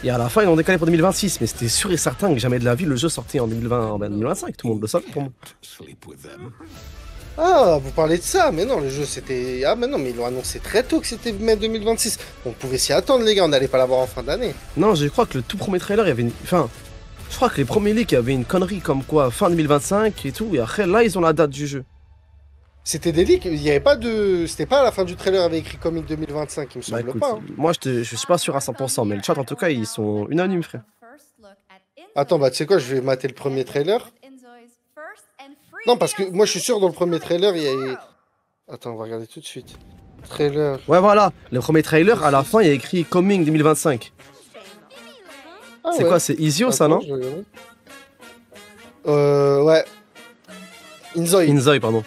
Et à la fin, ils l'ont décalé pour 2026. Mais c'était sûr et certain que jamais de la vie, le jeu sortait en 2025. Tout le monde le savait pour moi. Ah, vous parlez de ça, mais non, le jeu c'était... Ah, mais non, mais ils l'ont annoncé très tôt que c'était mai 2026. On pouvait s'y attendre, les gars, on n'allait pas l'avoir en fin d'année. Non, je crois que le tout premier trailer, il y avait une... Enfin, je crois que les premiers leaks, il y avait une connerie comme quoi, fin 2025 et tout. Et après, là, ils ont la date du jeu. C'était des leaks, il n'y avait pas de... C'était pas à la fin du trailer, avait écrit Comic 2025, il me semble écoute, pas. Hein. Moi, je suis pas sûr à 100%, mais le chat, en tout cas, ils sont unanimes, frère. Attends, bah tu sais quoi, je vais mater le premier trailer. Non, parce que moi je suis sûr dans le premier trailer, il y a... Attends, on va regarder tout de suite. Trailer. Ouais, voilà, le premier trailer, à la fin, il y a écrit Coming 2025. Ah, c'est quoi, c'est Izio, ça, non? Ouais. Inzoi. Inzoi, pardon.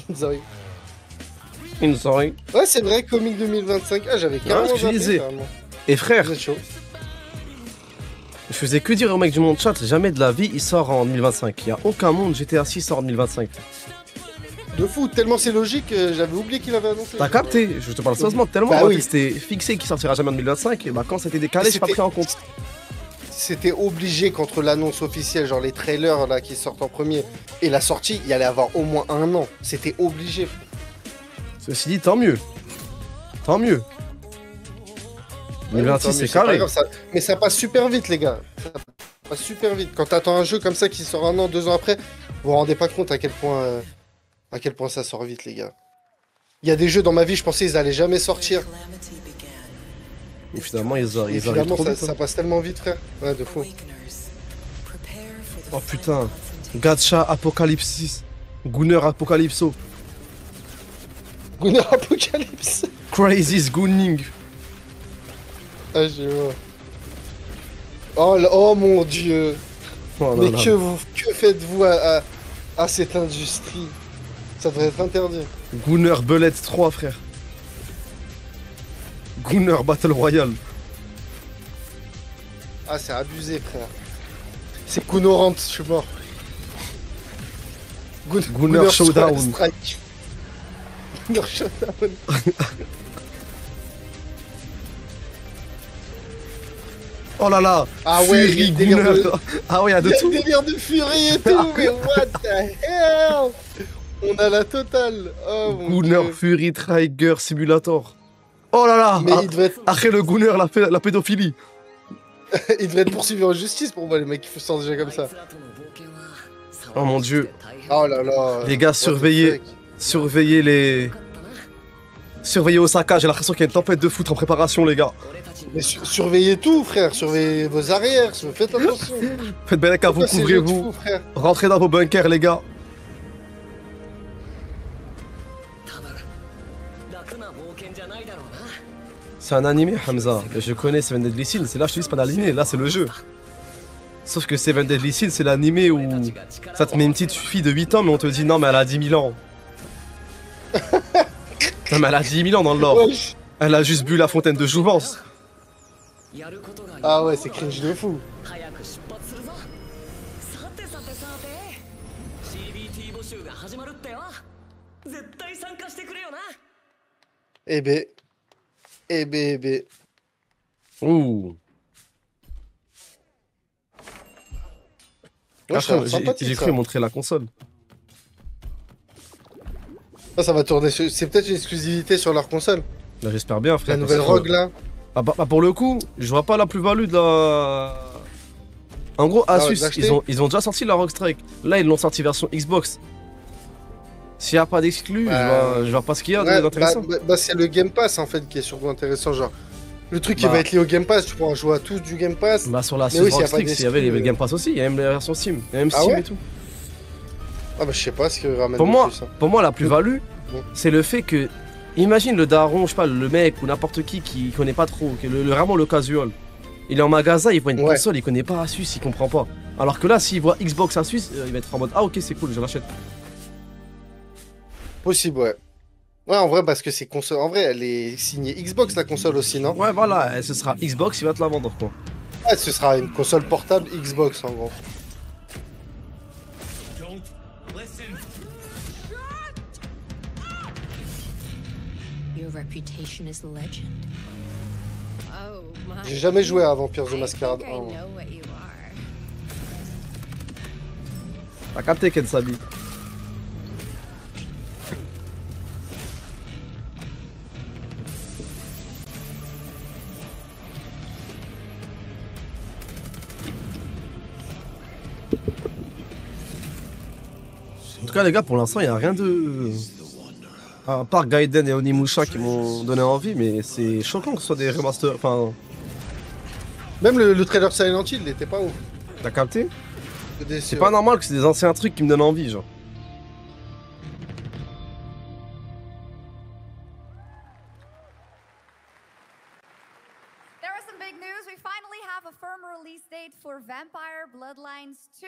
Inzoi. Inzoi. Ouais, c'est vrai, Comic 2025. Ah, j'avais carrément ce que je disais. Et frère, je faisais que dire au mec du monde chat, jamais de la vie il sort en 2025. Il n'y a aucun monde GTA 6 sort en 2025. De fou, tellement c'est logique, j'avais oublié qu'il avait annoncé. T'as capté, je te parle sérieusement, tellement bah oui. c'était fixé qu'il sortira jamais en 2025, et bah quand c'était décalé, j'ai pas pris en compte. C'était obligé qu'entre l'annonce officielle, genre les trailers là qui sortent en premier, et la sortie, il y allait avoir au moins un an. C'était obligé. Ceci dit, tant mieux. Tant mieux. 2026 c'est carré. Mais ça passe super vite les gars. Ça passe super vite. Quand t'attends un jeu comme ça qui sort un an, 2 ans après, vous vous rendez pas compte à quel point ça sort vite les gars. Il y a des jeux dans ma vie, je pensais ils allaient jamais sortir. Et finalement, ils Et arrivent finalement, trop vite. ça passe tellement vite, frère. Ouais, de fou. Oh putain. Gacha Apocalypsis. Gunner Apocalypso. Gunner Apocalypse. Crazy's Gunning. Ah, je vois. Oh mon dieu. Oh, mais là, que faites-vous à cette industrie? Ça devrait être interdit. Gunner Bullet 3, frère. Gunner Battle Royale. Ah, c'est abusé, frère. C'est Gunorant, je suis mort. Gunner Showdown. Strike. Gunner Showdown. Oh là là. Ah ouais, Fury, il y a le délire Gunner. de... Ah ouais, il y a de Il y a tout. le délire de Fury et tout, mais what the hell? On a la totale. Oh mon Gunner dieu. Fury Trigger Simulator. Oh là là. Mais il devait être... Après le Gunner, la pédophilie. il devrait être poursuivi en justice pour moi, les mecs qui font déjà comme ça. Oh mon dieu. Oh là là. Les gars, surveillez Osaka, j'ai l'impression qu'il y a une tempête de foot en préparation, les gars. Mais surveillez tout, frère. Surveillez vos arrières. Faites attention. Faites bien qu'à vous, couvrez-vous. Rentrez dans vos bunkers, les gars. C'est un animé, Hamza. Je connais Seven Deadly Sins. C'est là, je te dis, c'est pas un animé. Là, c'est le jeu. Sauf que Seven Deadly Sins, c'est l'animé où ça te met une petite fille de 8 ans, mais on te dit non, mais elle a 10 000 ans. Non, mais elle a 10 000 ans dans le lore. Elle a juste bu la fontaine de jouvence. Ah ouais, c'est cringe de fou. Eh ben. Ouh. Ouais, J'ai cru montrer la console. Ça va tourner sur... C'est peut-être une exclusivité sur leur console. Là, j'espère bien, frère. La nouvelle Rogue, là. Ah bah, pour le coup, je vois pas la plus-value de la... En gros, Asus, ils ont déjà sorti la Rogue Strike. Là, ils l'ont sorti version Xbox. S'il n'y a pas d'exclus, je vois pas ce qu'il y a d'intéressant. C'est le Game Pass, en fait, qui est surtout intéressant. Genre, le truc qui va être lié au Game Pass, tu pourras jouer à tous du Game Pass. Bah, sur la Rogue Strike, il y avait les Game Pass aussi. Il y a même la version Steam. Il y a même Steam et tout. Ah bah, je sais pas ce que ramène pour moi, la plus-value, c'est le fait que... Imagine le daron, je sais pas, le mec ou n'importe qui connaît pas trop, vraiment le casual. Il est en magasin, il voit une console, il connaît pas Asus, il comprend pas. Alors que là, s'il voit Xbox Asus, il va être en mode ah ok, c'est cool, je l'achète. Possible, ouais. Ouais, en vrai, parce que c'est console. En vrai, elle est signée Xbox la console aussi, non? Ouais, voilà, ce sera Xbox, il va te la vendre quoi. Ouais, ce sera une console portable Xbox en gros. J'ai jamais joué à Vampire the Masquerade 1. T'as capté Kensabi. En tout cas les gars, pour l'instant il n'y a rien de... À part Gaiden et Onimusha qui m'ont donné envie, mais c'est choquant que ce soit des remasters, enfin... Même le trailer Silent Hill, il était pas ouf. T'as capté? C'est pas normal que c'est des anciens trucs qui me donnent envie, genre. There are some big news. We finally have a firm release date for Vampire Bloodlines 2.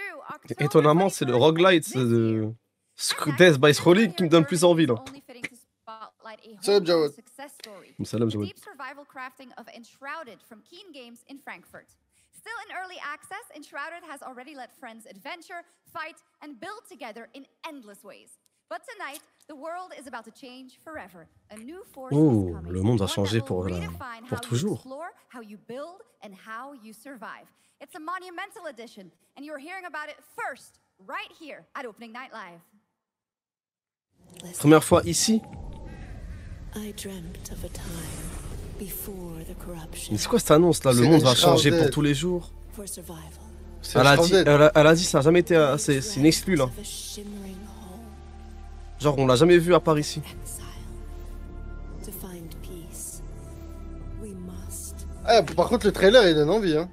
Étonnamment, c'est le roguelite de Death by Scrolling qui me donne plus envie, là. Salam Jawad. Salam Jawad. Deep survival crafting of Enshrouded from Keen Games in Frankfurt. Still in early access, Enshrouded has already let friends adventure, fight, and build together in endless ways. But tonight, the world is about to change forever. A new force is coming. Le monde va changer pour toujours. How you build and how you survive. It's a monumental edition, and you're hearing about it first, right here at Opening Night Live. Première fois ici. Mais c'est quoi cette annonce là? Le monde va changer pour tous les jours. Elle a dit ça a jamais été... C'est une exclue là. Genre on l'a jamais vu à part ici. Ah, par contre, le trailer, il donne envie. Hein.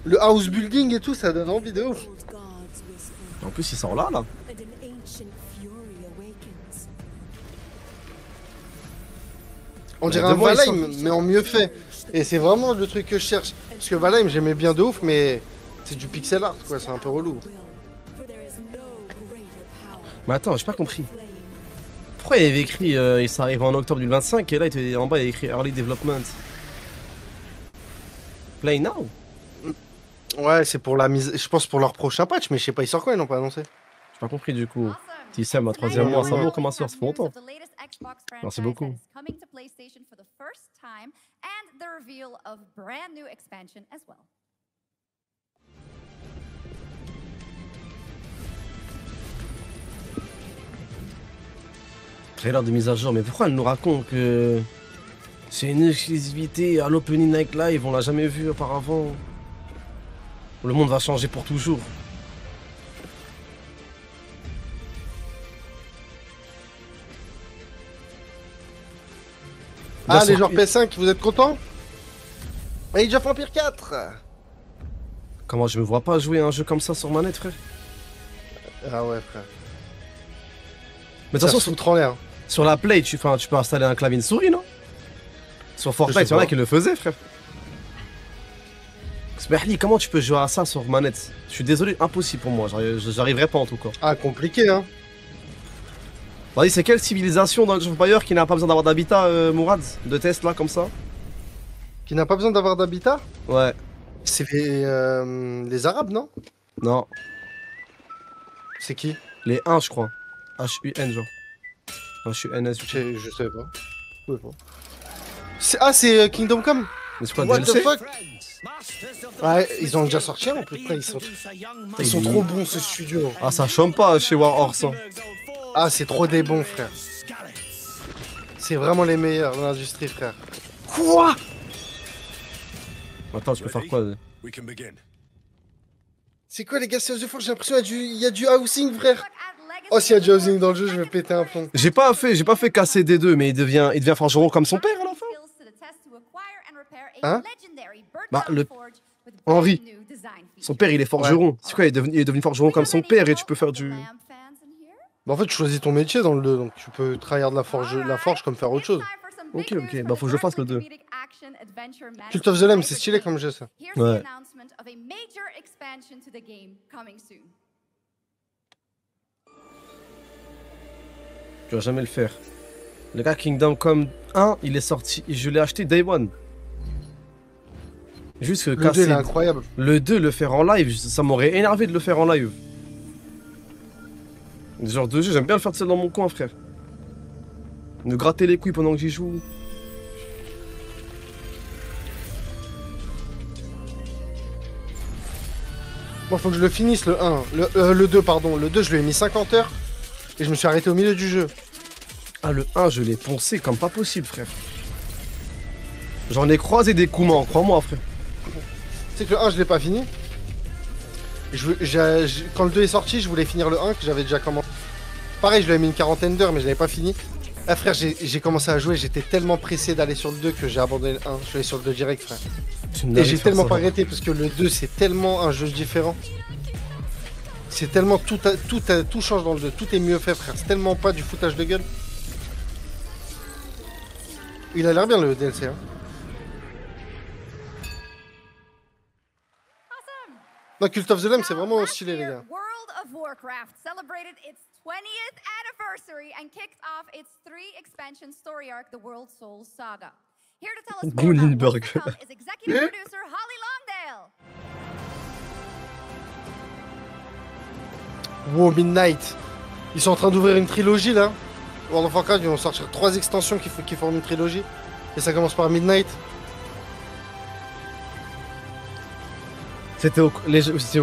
Le house building et tout, ça donne envie de ouf. En plus, il sort là. On dirait un Valheim, mais en mieux fait. Et c'est vraiment le truc que je cherche. Parce que Valheim, j'aimais bien de ouf, mais c'est du pixel art, quoi. C'est un peu relou. Mais attends, j'ai pas compris. Pourquoi il avait écrit ça arrive en octobre du 25 et là en bas il y a écrit Early Development. Play now. Ouais, c'est pour la mise. Je pense pour leur prochain patch, mais je sais pas, ils sortent quoi, ils l'ont pas annoncé. J'ai pas compris du coup. Si c'est ma 3e mois, ça vaut comme un sort, ça fait longtemps. Merci beaucoup. Trailer de mise à jour, mais pourquoi elle nous raconte que c'est une exclusivité à l'Opening Night Live, on l'a jamais vu auparavant. Le monde va changer pour toujours. Ah, les joueurs PS5, vous êtes contents? Age of Empire 4. Comment je me vois pas jouer à un jeu comme ça sur manette, frère? Ah ouais, frère. Mais de toute façon, sur la Play, tu peux installer un clavier et une souris, non? Sur Fortnite, il y en a qui le faisaient, frère. Smerli, comment tu peux jouer à ça sur manette? Je suis désolé, impossible pour moi, j'arriverai pas en tout cas. Ah, compliqué, hein. Vas-y, c'est quelle civilisation dans Age of Empires qui n'a pas besoin d'avoir d'habitat, Mourad? De test là, comme ça? Qui n'a pas besoin d'avoir d'habitat? Ouais. C'est les Arabes, non? Non. C'est qui? Les 1, je crois. H-U-N, genre. H-U-N-S. Je sais pas. Je sais pas. Ah, c'est Kingdom Come? Mais c'est quoi, What DLC? the fuck? Ouais, ils ont déjà sorti en plus. Ils sont trop bons, ce studio. Ah, ça chôme pas chez Warhorse. Hein. Ah, c'est trop des bons, frère. C'est vraiment les meilleurs dans l'industrie, frère. Quoi? Attends, tu peux faire quoi? C'est quoi, les gars? C'est The Forge, j'ai l'impression qu'il y a du housing, frère. Oh, s'il y a du housing dans le jeu, je vais péter un plomb. J'ai pas fait casser des deux, mais il devient forgeron comme son père à la fin. Hein? Bah, Henri. Son père, il est forgeron. Ouais. C'est quoi, il est devenu forgeron comme son père et tu peux faire du... Bah, en fait, tu choisis ton métier dans le 2, donc tu peux trahir de la forge comme faire autre chose. Ok, bah faut que je fasse le 2. Cult of the Lamb, c'est stylé comme jeu, ça. Ouais. Tu vas jamais le faire. Le gars, Kingdom Come 1, il est sorti, je l'ai acheté Day One. Juste que le 2, il est incroyable. Le 2, le faire en live, ça m'aurait énervé de le faire en live. Ce genre de jeu, j'aime bien le faire seul dans mon coin, frère. Me gratter les couilles pendant que j'y joue. Bon, faut que je le finisse, le 1. Le 2, pardon. Le 2, je lui ai mis 50 heures. Et je me suis arrêté au milieu du jeu. Ah, le 1, je l'ai poncé comme pas possible, frère. J'en ai croisé des coups, crois-moi, frère. C'est que le 1, je l'ai pas fini. Quand le 2 est sorti, je voulais finir le 1, que j'avais déjà commencé. Pareil, je lui ai mis une quarantaine d'heures, mais je l'avais pas fini. Ah, frère, j'ai commencé à jouer, j'étais tellement pressé d'aller sur le 2 que j'ai abandonné le 1. Je suis allé sur le 2 direct, frère. Et j'ai tellement pas arrêté, parce que le 2, c'est tellement un jeu différent. C'est tellement tout change dans le 2, tout est mieux fait, frère. C'est tellement pas du foutage de gueule. Il a l'air bien, le DLC, hein. Non, Cult of the Lamb, c'est vraiment stylé, les gars. World of Warcraft celebrated its 20th anniversary and kicked off its 3 expansion story arc, the World Souls Saga. Here to tell us more about what's to come is executive producer Holly Longdale. Wow, Midnight. Ils sont en train d'ouvrir une trilogie, là. World of Warcraft, ils vont sortir 3 extensions qui forment une trilogie. Et ça commence par Midnight. C'était au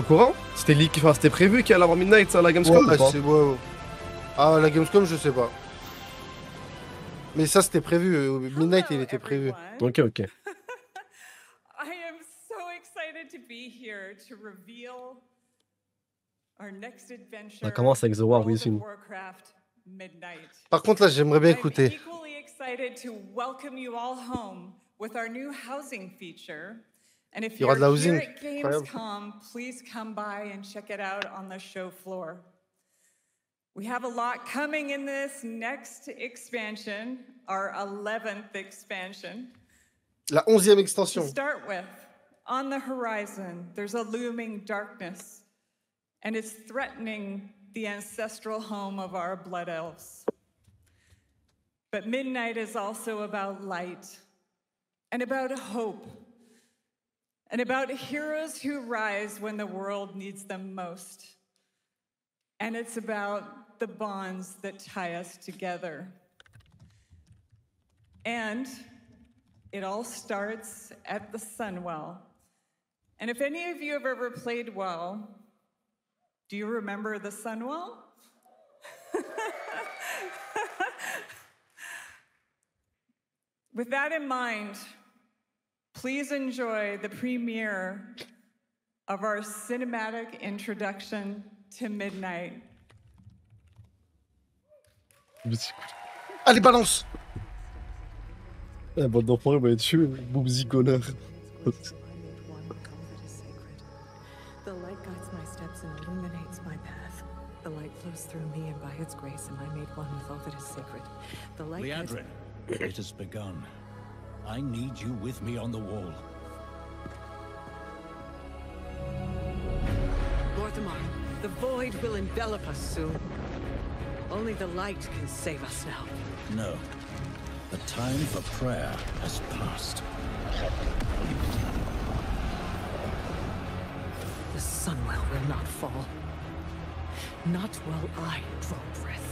courant? C'était prévu qu'il allait avoir Midnight à la Gamescom? Ouais. Ah, la Gamescom, je sais pas. Mais ça, c'était prévu. Midnight, il était prévu. Ok. I am so excited to be here to reveal our next adventure. Ça commence avec The War Within. Midnight. Par contre, là, j'aimerais bien I'm écouter. equally excited to welcome you all home with our new housing feature. And if Il y aura de la you're housing. here at Incroyable. Gamescom, please come by and check it out on the show floor. We have a lot coming in this next expansion, our 11th expansion. La 11e To extension. start with, on the horizon, there's a looming darkness, and it's threatening the ancestral home of our blood elves. But Midnight is also about light, and about hope, and about heroes who rise when the world needs them most. And it's about the bonds that tie us together. And it all starts at the Sunwell. And if any of you have ever played WoW, do you remember the Sunwell? With that in mind, please enjoy the premiere of our cinematic introduction to Midnight. Allez, balance! La bande d'enfoirés va être tuée, Boobsy Connor. The light guides my steps and illuminates my path. The light flows through me, and by its grace am I made one with all that is sacred. The light guides... Liadrin, it has begun. I need you with me on the wall. Lorthamar, the void will envelop us soon. Only the light can save us now. No. The time for prayer has passed. The Sunwell will not fall. Not while I draw breath.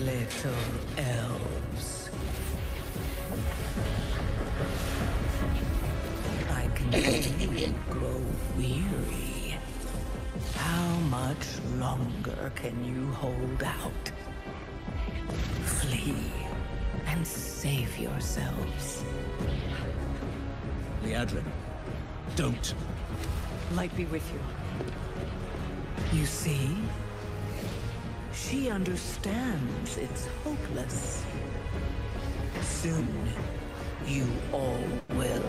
Little elves. I can see you grow weary. How much longer can you hold out? Flee and save yourselves. Liadrin, don't. Light be with you. You see? She understands it's hopeless. Soon, you all will.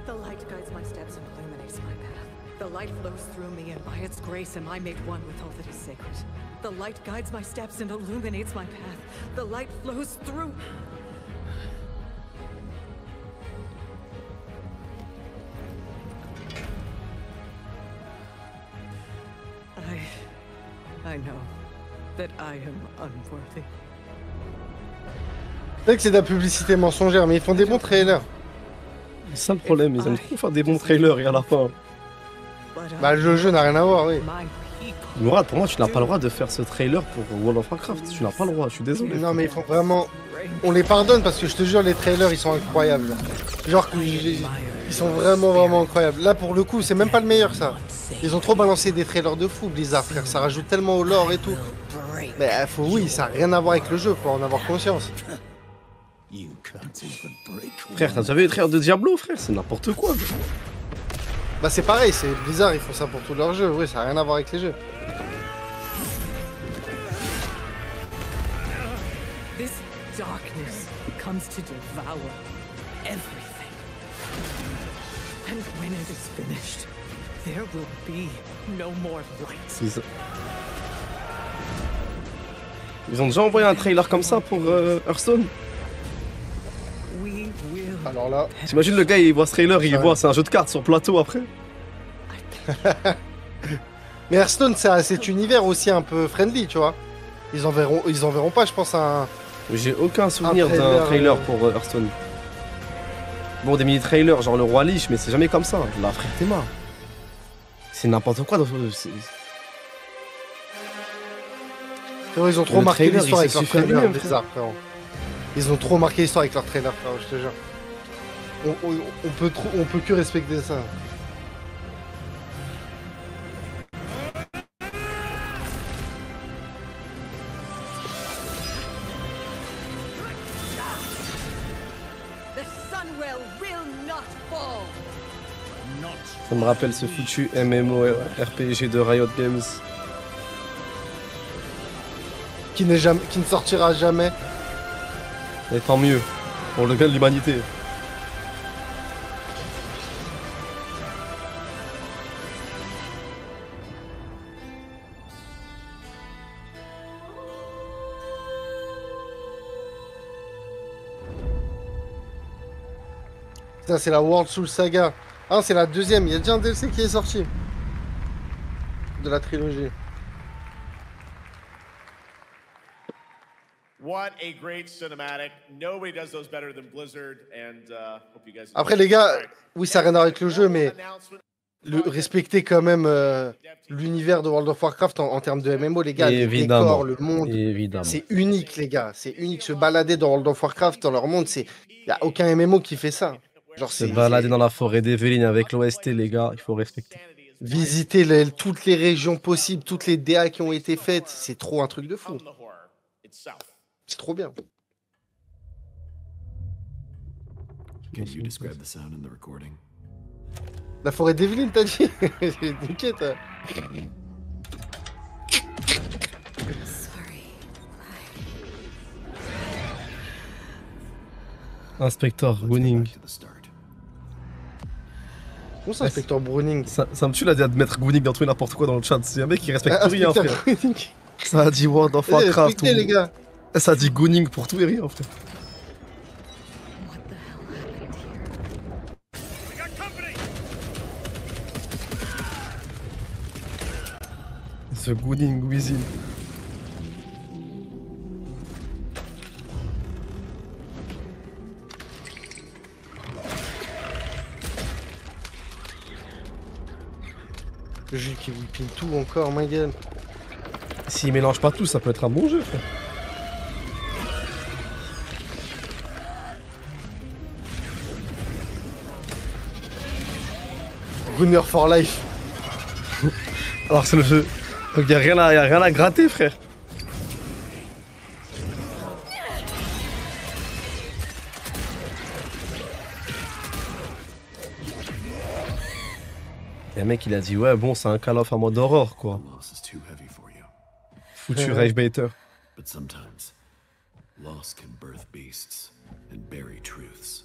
The light guides my steps and illuminates my path. The light flows through me, and by its grace am I made one with all that is sacred. The light guides my steps and illuminates my path. The light flows through... I know that I am unworthy. C'est vrai que c'est de la publicité mensongère, mais ils font des bons trailers. C'est ça le problème, ils aiment trop faire des bons trailers et à la fin. Bah, le jeu n'a rien à voir, oui. Mourad, pour moi, tu n'as pas le droit de faire ce trailer pour World of Warcraft. Tu n'as pas le droit, je suis désolé. Non, mais ils font vraiment. On les pardonne parce que je te jure, les trailers ils sont incroyables. Genre, ils sont vraiment incroyables. Là, pour le coup, c'est même pas le meilleur ça. Ils ont trop balancé des trailers de fou, Blizzard, frère. Ça rajoute tellement au lore et tout. Mais oui, ça n'a rien à voir avec le jeu, faut en avoir conscience. Frère, t'as déjà vu les trailers de Diablo, frère? C'est n'importe quoi. Bah, c'est pareil, c'est Blizzard, ils font ça pour tous leurs jeux. Oui, ça n'a rien à voir avec les jeux. This darkness comes to devour everything. And when it is finished, there will be no more light. Ils ont déjà envoyé un trailer comme ça pour Hearthstone. Alors là... T'imagines le gars, il voit ce trailer, il voit c'est un jeu de cartes sur plateau après. Mais Hearthstone, c'est cet univers aussi un peu friendly, tu vois. Ils enverront pas, je pense, un... J'ai aucun souvenir d'un trailer pour Hearthstone. Bon, des mini-trailers, genre le Roi Lich, mais c'est jamais comme ça. Là, frère, t'es marre. C'est n'importe quoi. Ils ont trop marqué l'histoire avec leur trailer, Blizzard, frérot. Ils ont trop marqué l'histoire avec leur trailer, frérot, je te jure. On peut que respecter ça. Ça me rappelle ce foutu MMO RPG de Riot Games. Qui ne sortira jamais. Et tant mieux, pour le bien de l'humanité. Ça c'est la World Soul Saga. Ah c'est la deuxième, il y a déjà un DLC qui est sorti. De la trilogie. What a great cinematic. Nobody does those better than Blizzard and hope you guys. Après les gars, oui ça n'a rien à voir avec le jeu mais respecter quand même l'univers de World of Warcraft en termes de MMO les gars, les décors, le monde, c'est unique les gars, c'est unique. Se balader dans World of Warcraft dans leur monde, il n'y a aucun MMO qui fait ça. Genre, se balader dans la forêt d'Evelyn avec l'OST les gars, il faut respecter. Visiter toutes les régions possibles, toutes les DA qui ont été faites, c'est trop un truc de fou. C'est trop bien. La forêt d'Evelyn, t'as dit? T'inquiète. Inspecteur Browning. Où c'est Inspecteur Browning? Ça me tue là de mettre Browning dans tout et n'importe quoi dans le chat. C'est un mec qui respecte rien, frère. Ça a dit World of Warcraft. Les gars. Ça a dit Gooning pour tout et rien, frère. The Gooning Within. Le jeu qui whippine tout encore, my god. S'il mélange pas tout, ça peut être un bon jeu, frère. Runner for life. Alors c'est le jeu. Donc y a rien à gratter, frère. Et un mec il a dit ouais bon c'est un Call of en mode horror quoi. Foutu rage baiter. But sometimes loss can birth beasts and bury truths.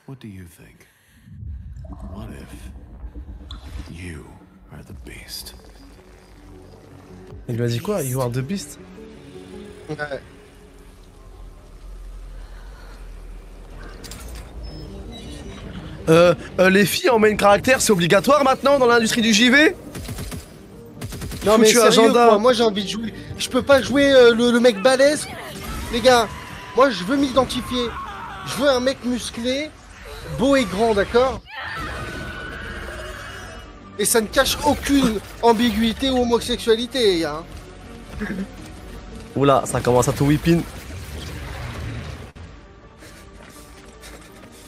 What do you think? What if you are the beast? Il lui a dit quoi? You are the beast? Ouais. Les filles en main caractère, c'est obligatoire maintenant dans l'industrie du JV? Non mais sérieux quoi, moi j'ai envie de jouer. Je peux pas jouer le mec balèze. Les gars, moi je veux m'identifier. Je veux un mec musclé, beau et grand, d'accord? Et ça ne cache aucune ambiguïté ou homosexualité, hein. Oula, ça commence à tout whippin.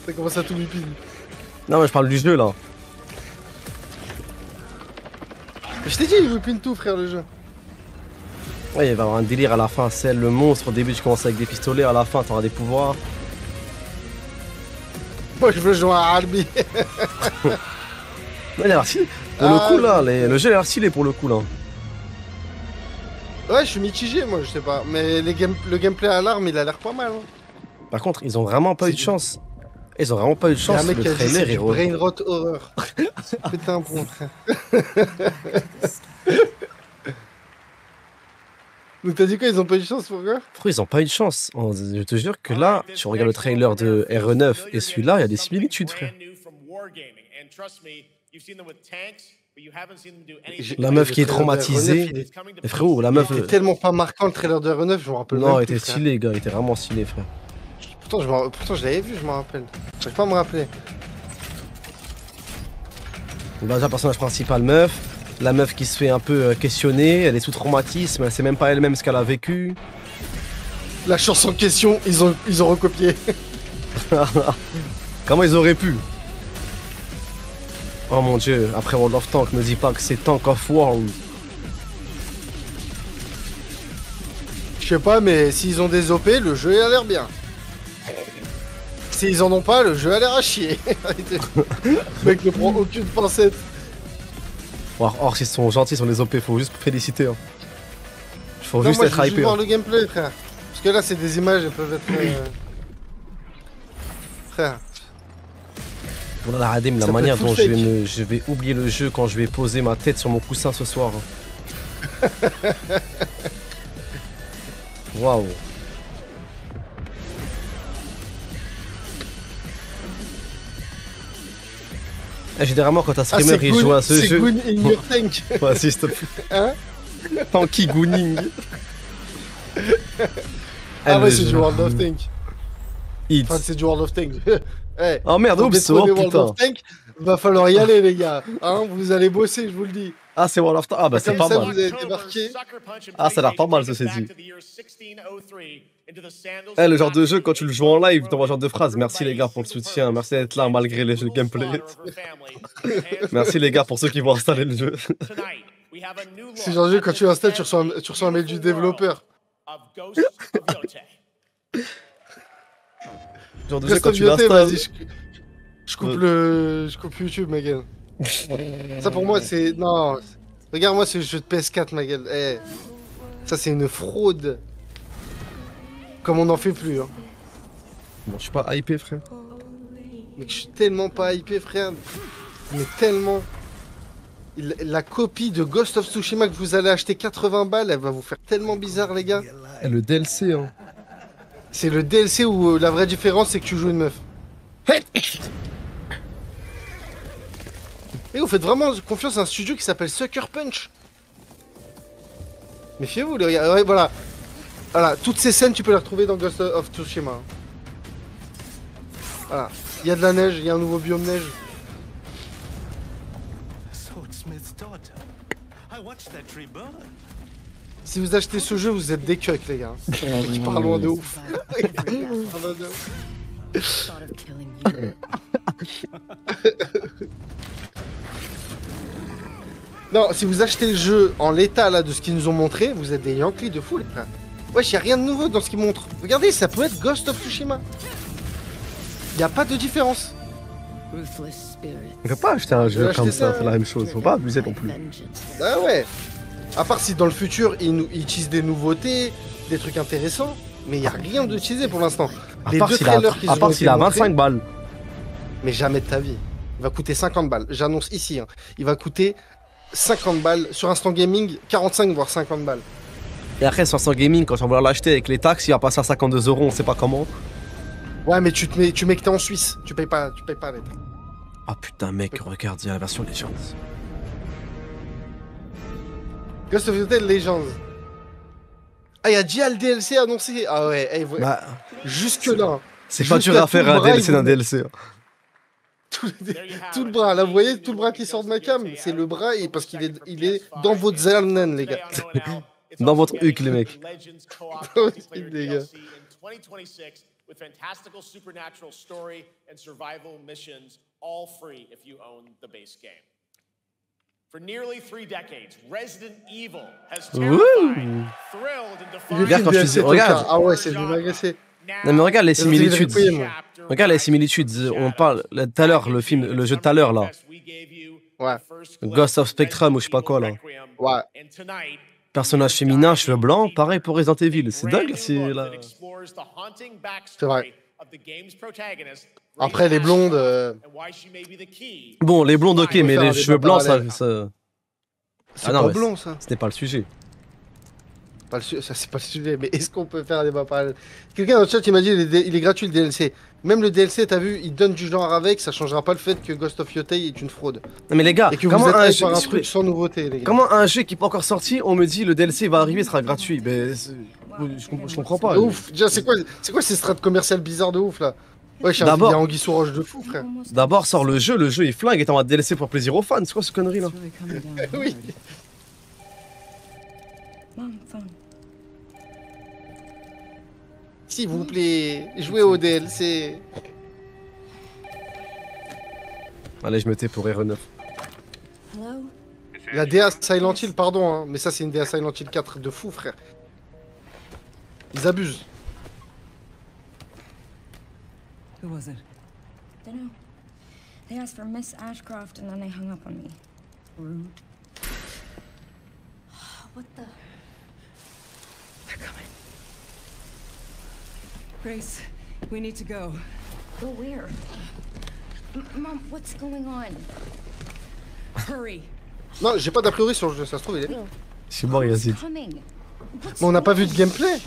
Ça commence à tout whippin. Non mais je parle du jeu là. Je t'ai dit, il whippine tout frère le jeu. Ouais, il va y avoir un délire à la fin, c'est le monstre, au début tu commences avec des pistolets, à la fin t'auras des pouvoirs. Moi je veux jouer à Arby. Ouais, il a l'air stylé. Pour le coup là, le jeu a l'air stylé pour le coup là. Ouais, je suis mitigé moi, je sais pas. Mais le gameplay à l'arme, il a l'air pas mal. Hein. Par contre, ils ont vraiment pas eu de chance. Ils ont vraiment pas eu de chance. Il y a un mec le qui a dit c'est du est brain rot horreur. Putain, bon frère. Donc t'as dit quoi, ils ont pas eu de chance, pourquoi? Pourquoi ils ont pas eu de chance? Je te jure que là, tu regardes le trailer de RE9 et celui-là, il y a des similitudes, frère. La meuf qui est traumatisée. Et frérot, la meuf. Il était tellement pas marquant le trailer de RE9, je me rappelle. Non, il était stylé, gars, il était vraiment stylé, frère. Pourtant je l'avais vu, je me rappelle. J'arrive pas à me rappeler. Bah, déjà, personnage principal, meuf. La meuf qui se fait un peu questionner, elle est sous traumatisme, elle sait même pas elle-même ce qu'elle a vécu. La chanson en question, ils ont recopié. Comment ils auraient pu? Oh mon dieu, après World of Tanks, me dis pas que c'est Tank of World. Je sais pas, mais s'ils ont des OP, le jeu a l'air bien. s'ils en ont pas, le jeu a l'air à chier. Le mec ne prend aucune pincette. Or, s'ils sont gentils, ils sont les OP, faut juste féliciter. Hein. Faut Non, juste moi, être je veux hypé. voir Hein. le gameplay, frère. Parce que là, c'est des images, elles peuvent être. Frère. Voilà la Radim, la Ça peut manière être dont full je vais oublier le jeu quand je vais poser ma tête sur mon coussin ce soir. Hein. Waouh. Généralement, quand un streamer il joue à ce jeu. C'est Goon in your tank. Ouais, s'il te plaît. Hein? Tanky Gooning. Ah ouais, c'est du World of Tank. Hits. Enfin, c'est du World of Tank. Hey, Oh merde, pour oups, détrôner oh World putain. of Tank, va falloir y aller, les gars. Hein, vous allez bosser, je vous le dis. Ah, c'est World of Tanks. Ah, bah c'est Comme pas ça, mal. vous avez débarqué. Ah, ça a l'air pas mal, ceci dit. Eh, le genre de jeu, quand tu le joues en live, t'envoies genre de phrase. Merci les gars pour le soutien, merci d'être là malgré les jeux de gameplay. Merci les gars pour ceux qui vont installer le jeu. C'est genre de jeu, quand tu installes, tu reçois un mail du développeur. Genre de jeu, Reste quand tu ambianté, l'installes. vas-y, je coupe YouTube, ma gueule. Ça pour moi, c'est. Non. Regarde, moi, c'est le jeu de PS4, ma gueule. Eh. Ça, c'est une fraude. Comme on n'en fait plus. Hein. Bon, je suis pas hypé, frère. Mais je suis tellement pas hypé, frère. Mais tellement. La copie de Ghost of Tsushima que vous allez acheter 80 balles, elle va vous faire tellement bizarre, les gars. Eh, le DLC, hein. C'est le DLC où la vraie différence, c'est que tu joues une meuf. Et vous faites vraiment confiance à un studio qui s'appelle Sucker Punch. Méfiez-vous, les gars. Ouais, voilà. Voilà, toutes ces scènes, tu peux les retrouver dans Ghost of Tsushima. Voilà. Il y a de la neige, il y a un nouveau biome neige. Swordsmith's daughter. I watched that tree burn. Si vous achetez ce jeu, vous êtes des cucks, les gars. Il part loin de ouf. Il part loin de ouf. Non, si vous achetez le jeu en l'état là de ce qu'ils nous ont montré, vous êtes des Yankees de fou, les frères. Wesh, y a rien de nouveau dans ce qu'ils montrent. Regardez, ça peut être Ghost of Tsushima. Y a pas de différence. On peut pas acheter un jeu comme ça, c'est la même chose. Faut pas abuser non plus. Ah ouais. À part si dans le futur, ils utilisent des nouveautés, des trucs intéressants. Mais y a rien d'utilisé pour l'instant. À part s'il a 25 balles. Mais jamais de ta vie. Il va coûter 50 balles. J'annonce ici. Hein. Il va coûter 50 balles. Sur Instant Gaming, 45 voire 50 balles. Et après, sur Instant Gaming, quand on va l'acheter avec les taxes, il va passer à 52 €, on sait pas comment. Ouais, mais tu mets que t'es en Suisse. Tu payes pas les taxes. Ah putain, mec, regarde, il y a la version Legends. Ghost of Tsushima Legends. Ah, il y a déjà le DLC annoncé. Ah ouais, hey, Bah, jusque là. c'est pas dur à faire un DLC d'un DLC. Tout le bras, là vous voyez tout le bras qui sort de ma cam, c'est le bras et parce qu'il est dans votre Zernen, les gars. Dans votre huc, les mecs. Les gars. With fantastical supernatural story and survival missions, all free if you own the base game. For nearly 3 decades, Resident Evil has terrified, thrilled, and defined. Regarde quand je dis, regarde. Ah ouais, c'est venu m'agacer. Non mais regarde les similitudes. Regarde les similitudes. On parle tout à l'heure le jeu de tout à l'heure là. Ouais. Ghost of Spectrum ou je sais pas quoi là. Ouais. Personnage féminin, cheveux blancs, pareil pour Resident Evil. C'est dingue, c'est là. C'est vrai. Après les blondes. Bon, les blondes ok, mais les cheveux blancs, ça. C'est pas blond ça. Ce n'est pas le sujet. Ça c'est pas le sujet, mais est-ce qu'on peut faire un débat parallèle? Quelqu'un dans le chat il m'a dit il est gratuit le DLC. Même le DLC, t'as vu, il donne du genre avec, ça changera pas le fait que Ghost of Yotei est une fraude. Non mais les gars, et que comment vous êtes un jeu truc sans nouveauté, les gars. Comment un jeu qui n'est pas encore sorti, on me dit le DLC va arriver, sera gratuit? Ben, je comprends pas. Ouf, déjà c'est quoi ces strates commerciales bizarres de ouf là? Ouais, il y a Anguille sous roche de fou, frère. D'abord sort le jeu il flingue et t'en vas DLC pour plaisir aux fans, c'est quoi ce connerie là? Oui. S'il vous plaît, jouez au DLC. Allez, je me tais pour RE9. La DA Silent Hill, pardon, hein, mais ça c'est une DA Silent Hill 4 de fou, frère. Ils abusent. Who was it? Dunno. They asked for Miss Ashcroft and then they hung up on me. Rude. What the? They're coming. Grace, we need to go. Go where? Mom, what's going on? Hurry. Non, j'ai pas d'a priori sur le jeu, ça se trouve, il est bien. C'est mort, Yazid. Coming. Mais on n'a pas vu de gameplay,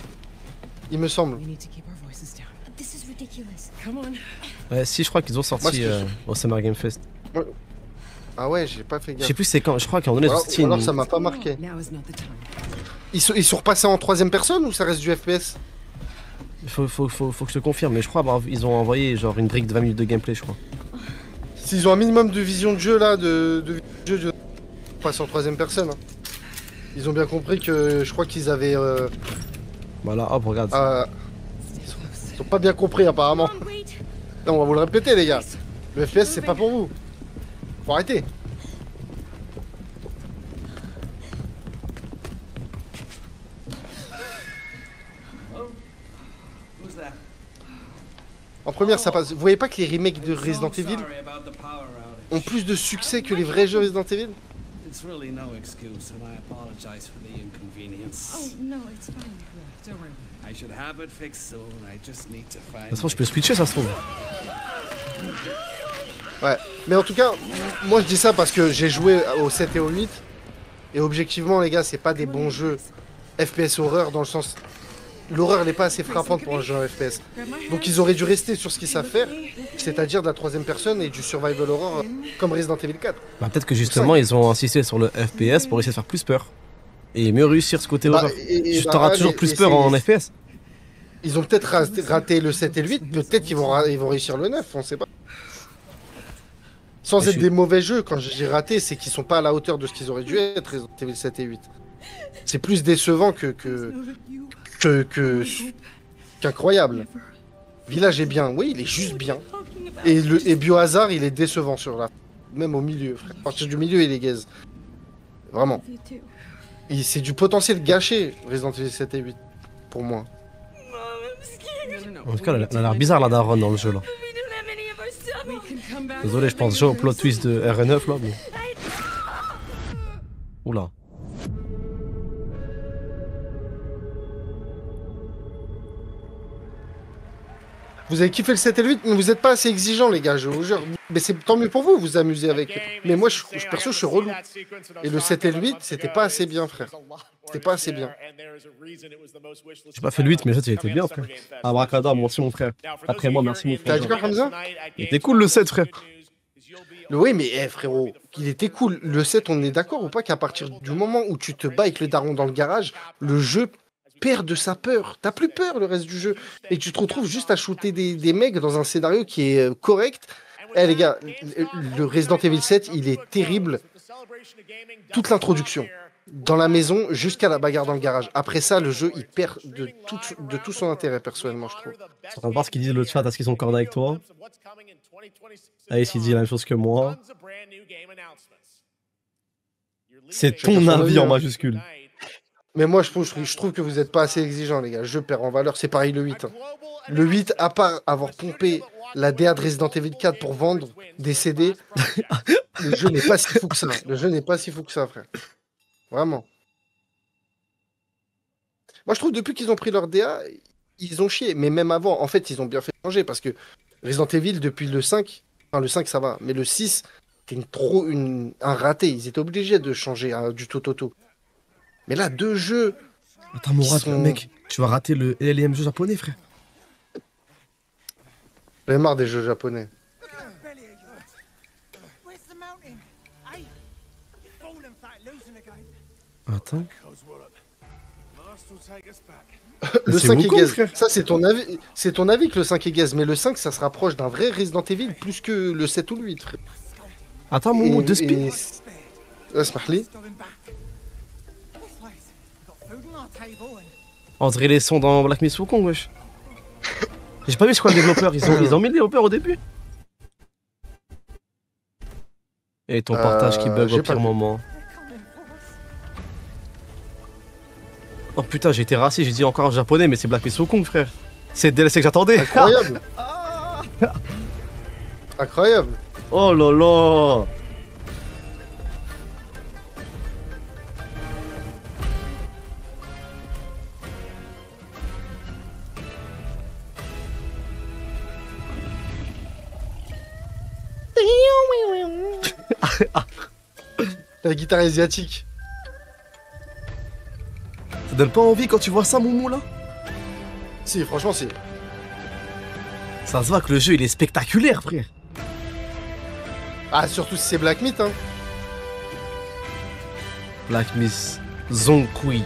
il me semble. We need to keep our voices down. This is ridiculous. Come on. Ouais, si, je crois qu'ils ont sorti au Summer Game Fest. Ouais. Ah ouais, j'ai pas fait Je gaffe. sais plus c'est quand, je crois qu'à un moment donné, Ou alors ça m'a pas marqué. Now is not the time. Ils sont repassés en 3ème personne ou ça reste du FPS? Faut que je te confirme, mais je crois ils ont envoyé genre une brique de 20 minutes de gameplay, je crois. S'ils ont un minimum de vision de jeu là, de jeu, passe en 3ème personne. Hein. Ils ont bien compris que je crois qu'ils avaient. Voilà, hop, regarde. Ils ont pas bien compris apparemment. Non, on va vous le répéter les gars. Le FPS c'est pas pour vous. Faut arrêter. En première, ça passe. Vous voyez pas que les remakes de Resident Evil ont plus de succès que les vrais jeux Resident Evil? It's really no excuse, and I apologize for the inconvenience. Oh, no, it's fine. Don't worry. I should have it fixed soon. I just need to find. De toute façon, je peux switcher, ça se trouve. Ouais, mais en tout cas, moi je dis ça parce que j'ai joué au 7 et au 8. Et objectivement, les gars, c'est pas des bons jeux FPS horreur dans le sens. L'horreur n'est pas assez frappante pour un jeu en FPS. Donc ils auraient dû rester sur ce qu'ils savent faire, c'est-à-dire de la 3ème personne et du survival horror comme Resident Evil 4. Bah, peut-être que justement ils ont insisté sur le FPS pour essayer de faire plus peur. Et mieux réussir ce côté horreur. T'auras toujours plus peur en FPS. Ils ont peut-être raté le 7 et le 8, peut-être qu'ils vont réussir le 9, on sait pas. Sans être des mauvais jeux, quand j'ai raté, c'est qu'ils sont pas à la hauteur de ce qu'ils auraient dû être, Resident Evil 7 et 8. C'est plus décevant qu'incroyable. Village est bien, oui, il est juste bien. Et Biohazard, il est décevant sur la... Même au milieu, frère. À partir du milieu, il est gaze. Vraiment. C'est du potentiel gâché, Resident Evil 7 et 8, pour moi. En tout cas, elle a l'air bizarre la daronne dans le jeu là. Désolé, je pense au plot twist de RE9 là, mais... Oula. Vous avez kiffé le 7 et le 8, mais vous êtes pas assez exigeants les gars, je vous jure. Mais c'est tant mieux pour vous, vous amusez avec. Mais moi, perso, je suis relou. Et le 7 et le 8, c'était pas assez bien, frère. C'était pas assez bien. J'ai pas fait le 8, mais le 7 il était bien, frère. Abracadabra, merci mon frère. Après moi, merci mon frère. T'as dit quoi comme ça? Il était cool le 7, frère. Oui, mais frérot, il était cool. Le 7, on est d'accord ou pas qu'à partir du moment où tu te bats avec le daron dans le garage, le jeu perd de sa peur. T'as plus peur le reste du jeu. Et tu te retrouves juste à shooter des mecs dans un scénario qui est correct. Eh les gars, le Resident Evil 7, il est terrible. Toute l'introduction. Dans la maison jusqu'à la bagarre dans le garage. Après ça, le jeu, il perd de tout son intérêt, personnellement, je trouve. Je suis en train de voir ce qu'ils disent le chat, est-ce qu'ils sont cordés avec toi? Ace, il dit la même chose que moi. C'est ton avis en majuscule. Mais moi, je trouve que vous n'êtes pas assez exigeants, les gars. Je perds en valeur, c'est pareil le 8. Hein. Le 8, à part avoir pompé la DA de Resident Evil 4 pour vendre des CD, le jeu n'est pas si fou que ça. Le jeu n'est pas si fou que ça, frère. Vraiment. Moi, je trouve depuis qu'ils ont pris leur DA, ils ont chié. Mais même avant, en fait, ils ont bien fait changer parce que Resident Evil, depuis le 5, enfin le 5, ça va, mais le 6, c'était un raté. Ils étaient obligés de changer du tout. Mais là, 2 jeux. Attends, Mourad, mec, tu vas rater le LM jeu japonais, frère. J'en ai marre des jeux japonais. Attends. Le 5 est gaze. Ça, c'est ton avis. C'est ton avis que le 5 est gaze. Mais le 5, ça se rapproche d'un vrai Resident Evil plus que le 7 ou le 8, frère. Attends, Moumou, 2 spins. Smahli. On dirait les sons dans Black Myth Wukong, wesh. J'ai pas vu c'est quoi le développeur, ils ont mis le développeur au début. Et ton partage qui bug au pire moment. Oh putain, j'ai été raciste, j'ai dit encore en japonais, mais c'est Black Myth Wukong, frère. C'est le DLC que j'attendais. Incroyable. Incroyable. Oh là là. La guitare asiatique. Ça donne pas envie quand tu vois ça, Moumou, là? Si, franchement, si. Ça se voit que le jeu, il est spectaculaire, frère. Ah, surtout si c'est Black Myth, hein. Black Myth Zonkui.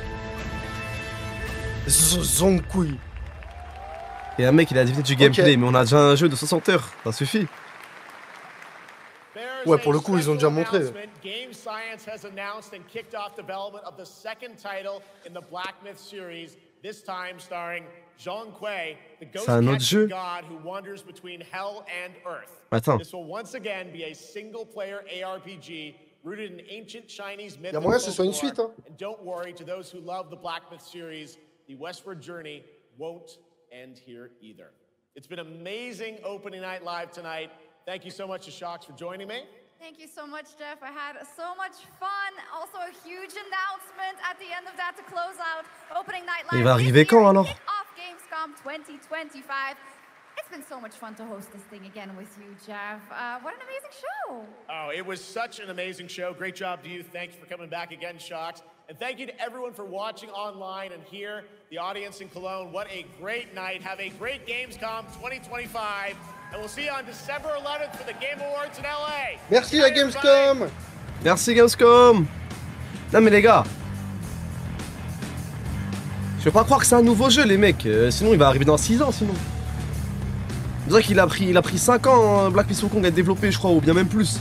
Zonkui. Et un mec, il a deviné du gameplay, mais on a déjà un jeu de 60 heures. Ça suffit. Ouais, pour le coup, ils ont déjà montré. Game Science has announced and kicked off development of the second title in the Black Myth series, this time starring Zhong Kui, the ghost god who wanders between hell and earth. Attends. This will once again be a single-player ARPG rooted in ancient Chinese myth and folklore. And don't worry, to those who love the Black Myth series, the westward journey won't end here either. It's been amazing opening night live tonight. Thank you so much to Shox for joining me. Thank you so much, Jeff. I had so much fun. Also a huge announcement at the end of that to close out opening night live. Il va arriver quand alors? Off Gamescom 2025. It's been so much fun to host this thing again with you, Jeff. What an amazing show. Oh, it was such an amazing show. Great job to you. Thanks for coming back again, Shox. And thank you to everyone for watching online and here, the audience in Cologne. What a great night. Have a great Gamescom 2025. And we'll see you on December 11th for the Game Awards in LA. Merci la Gamescom. Merci Gamescom. Non mais les gars, je peux pas croire que c'est un nouveau jeu les mecs. Sinon il va arriver dans 6 ans sinon. On dirait qu'il a pris 5 ans hein, Black Myth Wukong à être développé je crois, ou bien même plus.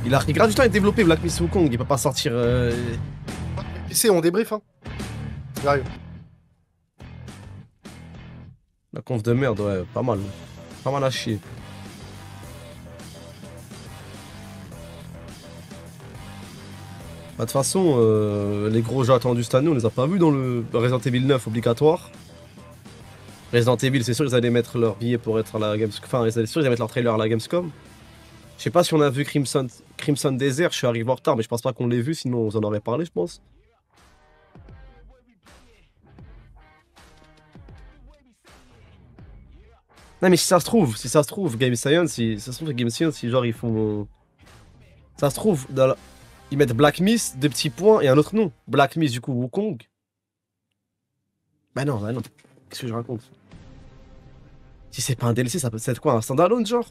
Il a pris grave du temps à être développé Black Myth Wukong, il peut pas sortir... PC on débrief hein. J'arrive. La conf de merde, ouais, pas mal. Pas mal à chier. Bah, de toute façon, les gros jeux attendus cette année, on les a pas vus dans le Resident Evil 9 obligatoire. Resident Evil, c'est sûr ils allaient mettre leur billet pour être à la Gamescom. Enfin, c'est sûr ils allaient mettre leur trailer à la Gamescom. Je sais pas si on a vu Crimson Desert, je suis arrivé en retard, mais je pense pas qu'on l'ait vu, sinon on en aurait parlé, je pense. Non mais si ça se trouve, Game Science, si genre ils font... Ça se trouve, ils mettent Black Myth, 2 petits points et un autre nom. Black Myth du coup Wukong. Bah non. Qu'est-ce que je raconte? Si c'est pas un DLC, ça peut être quoi, un standalone genre?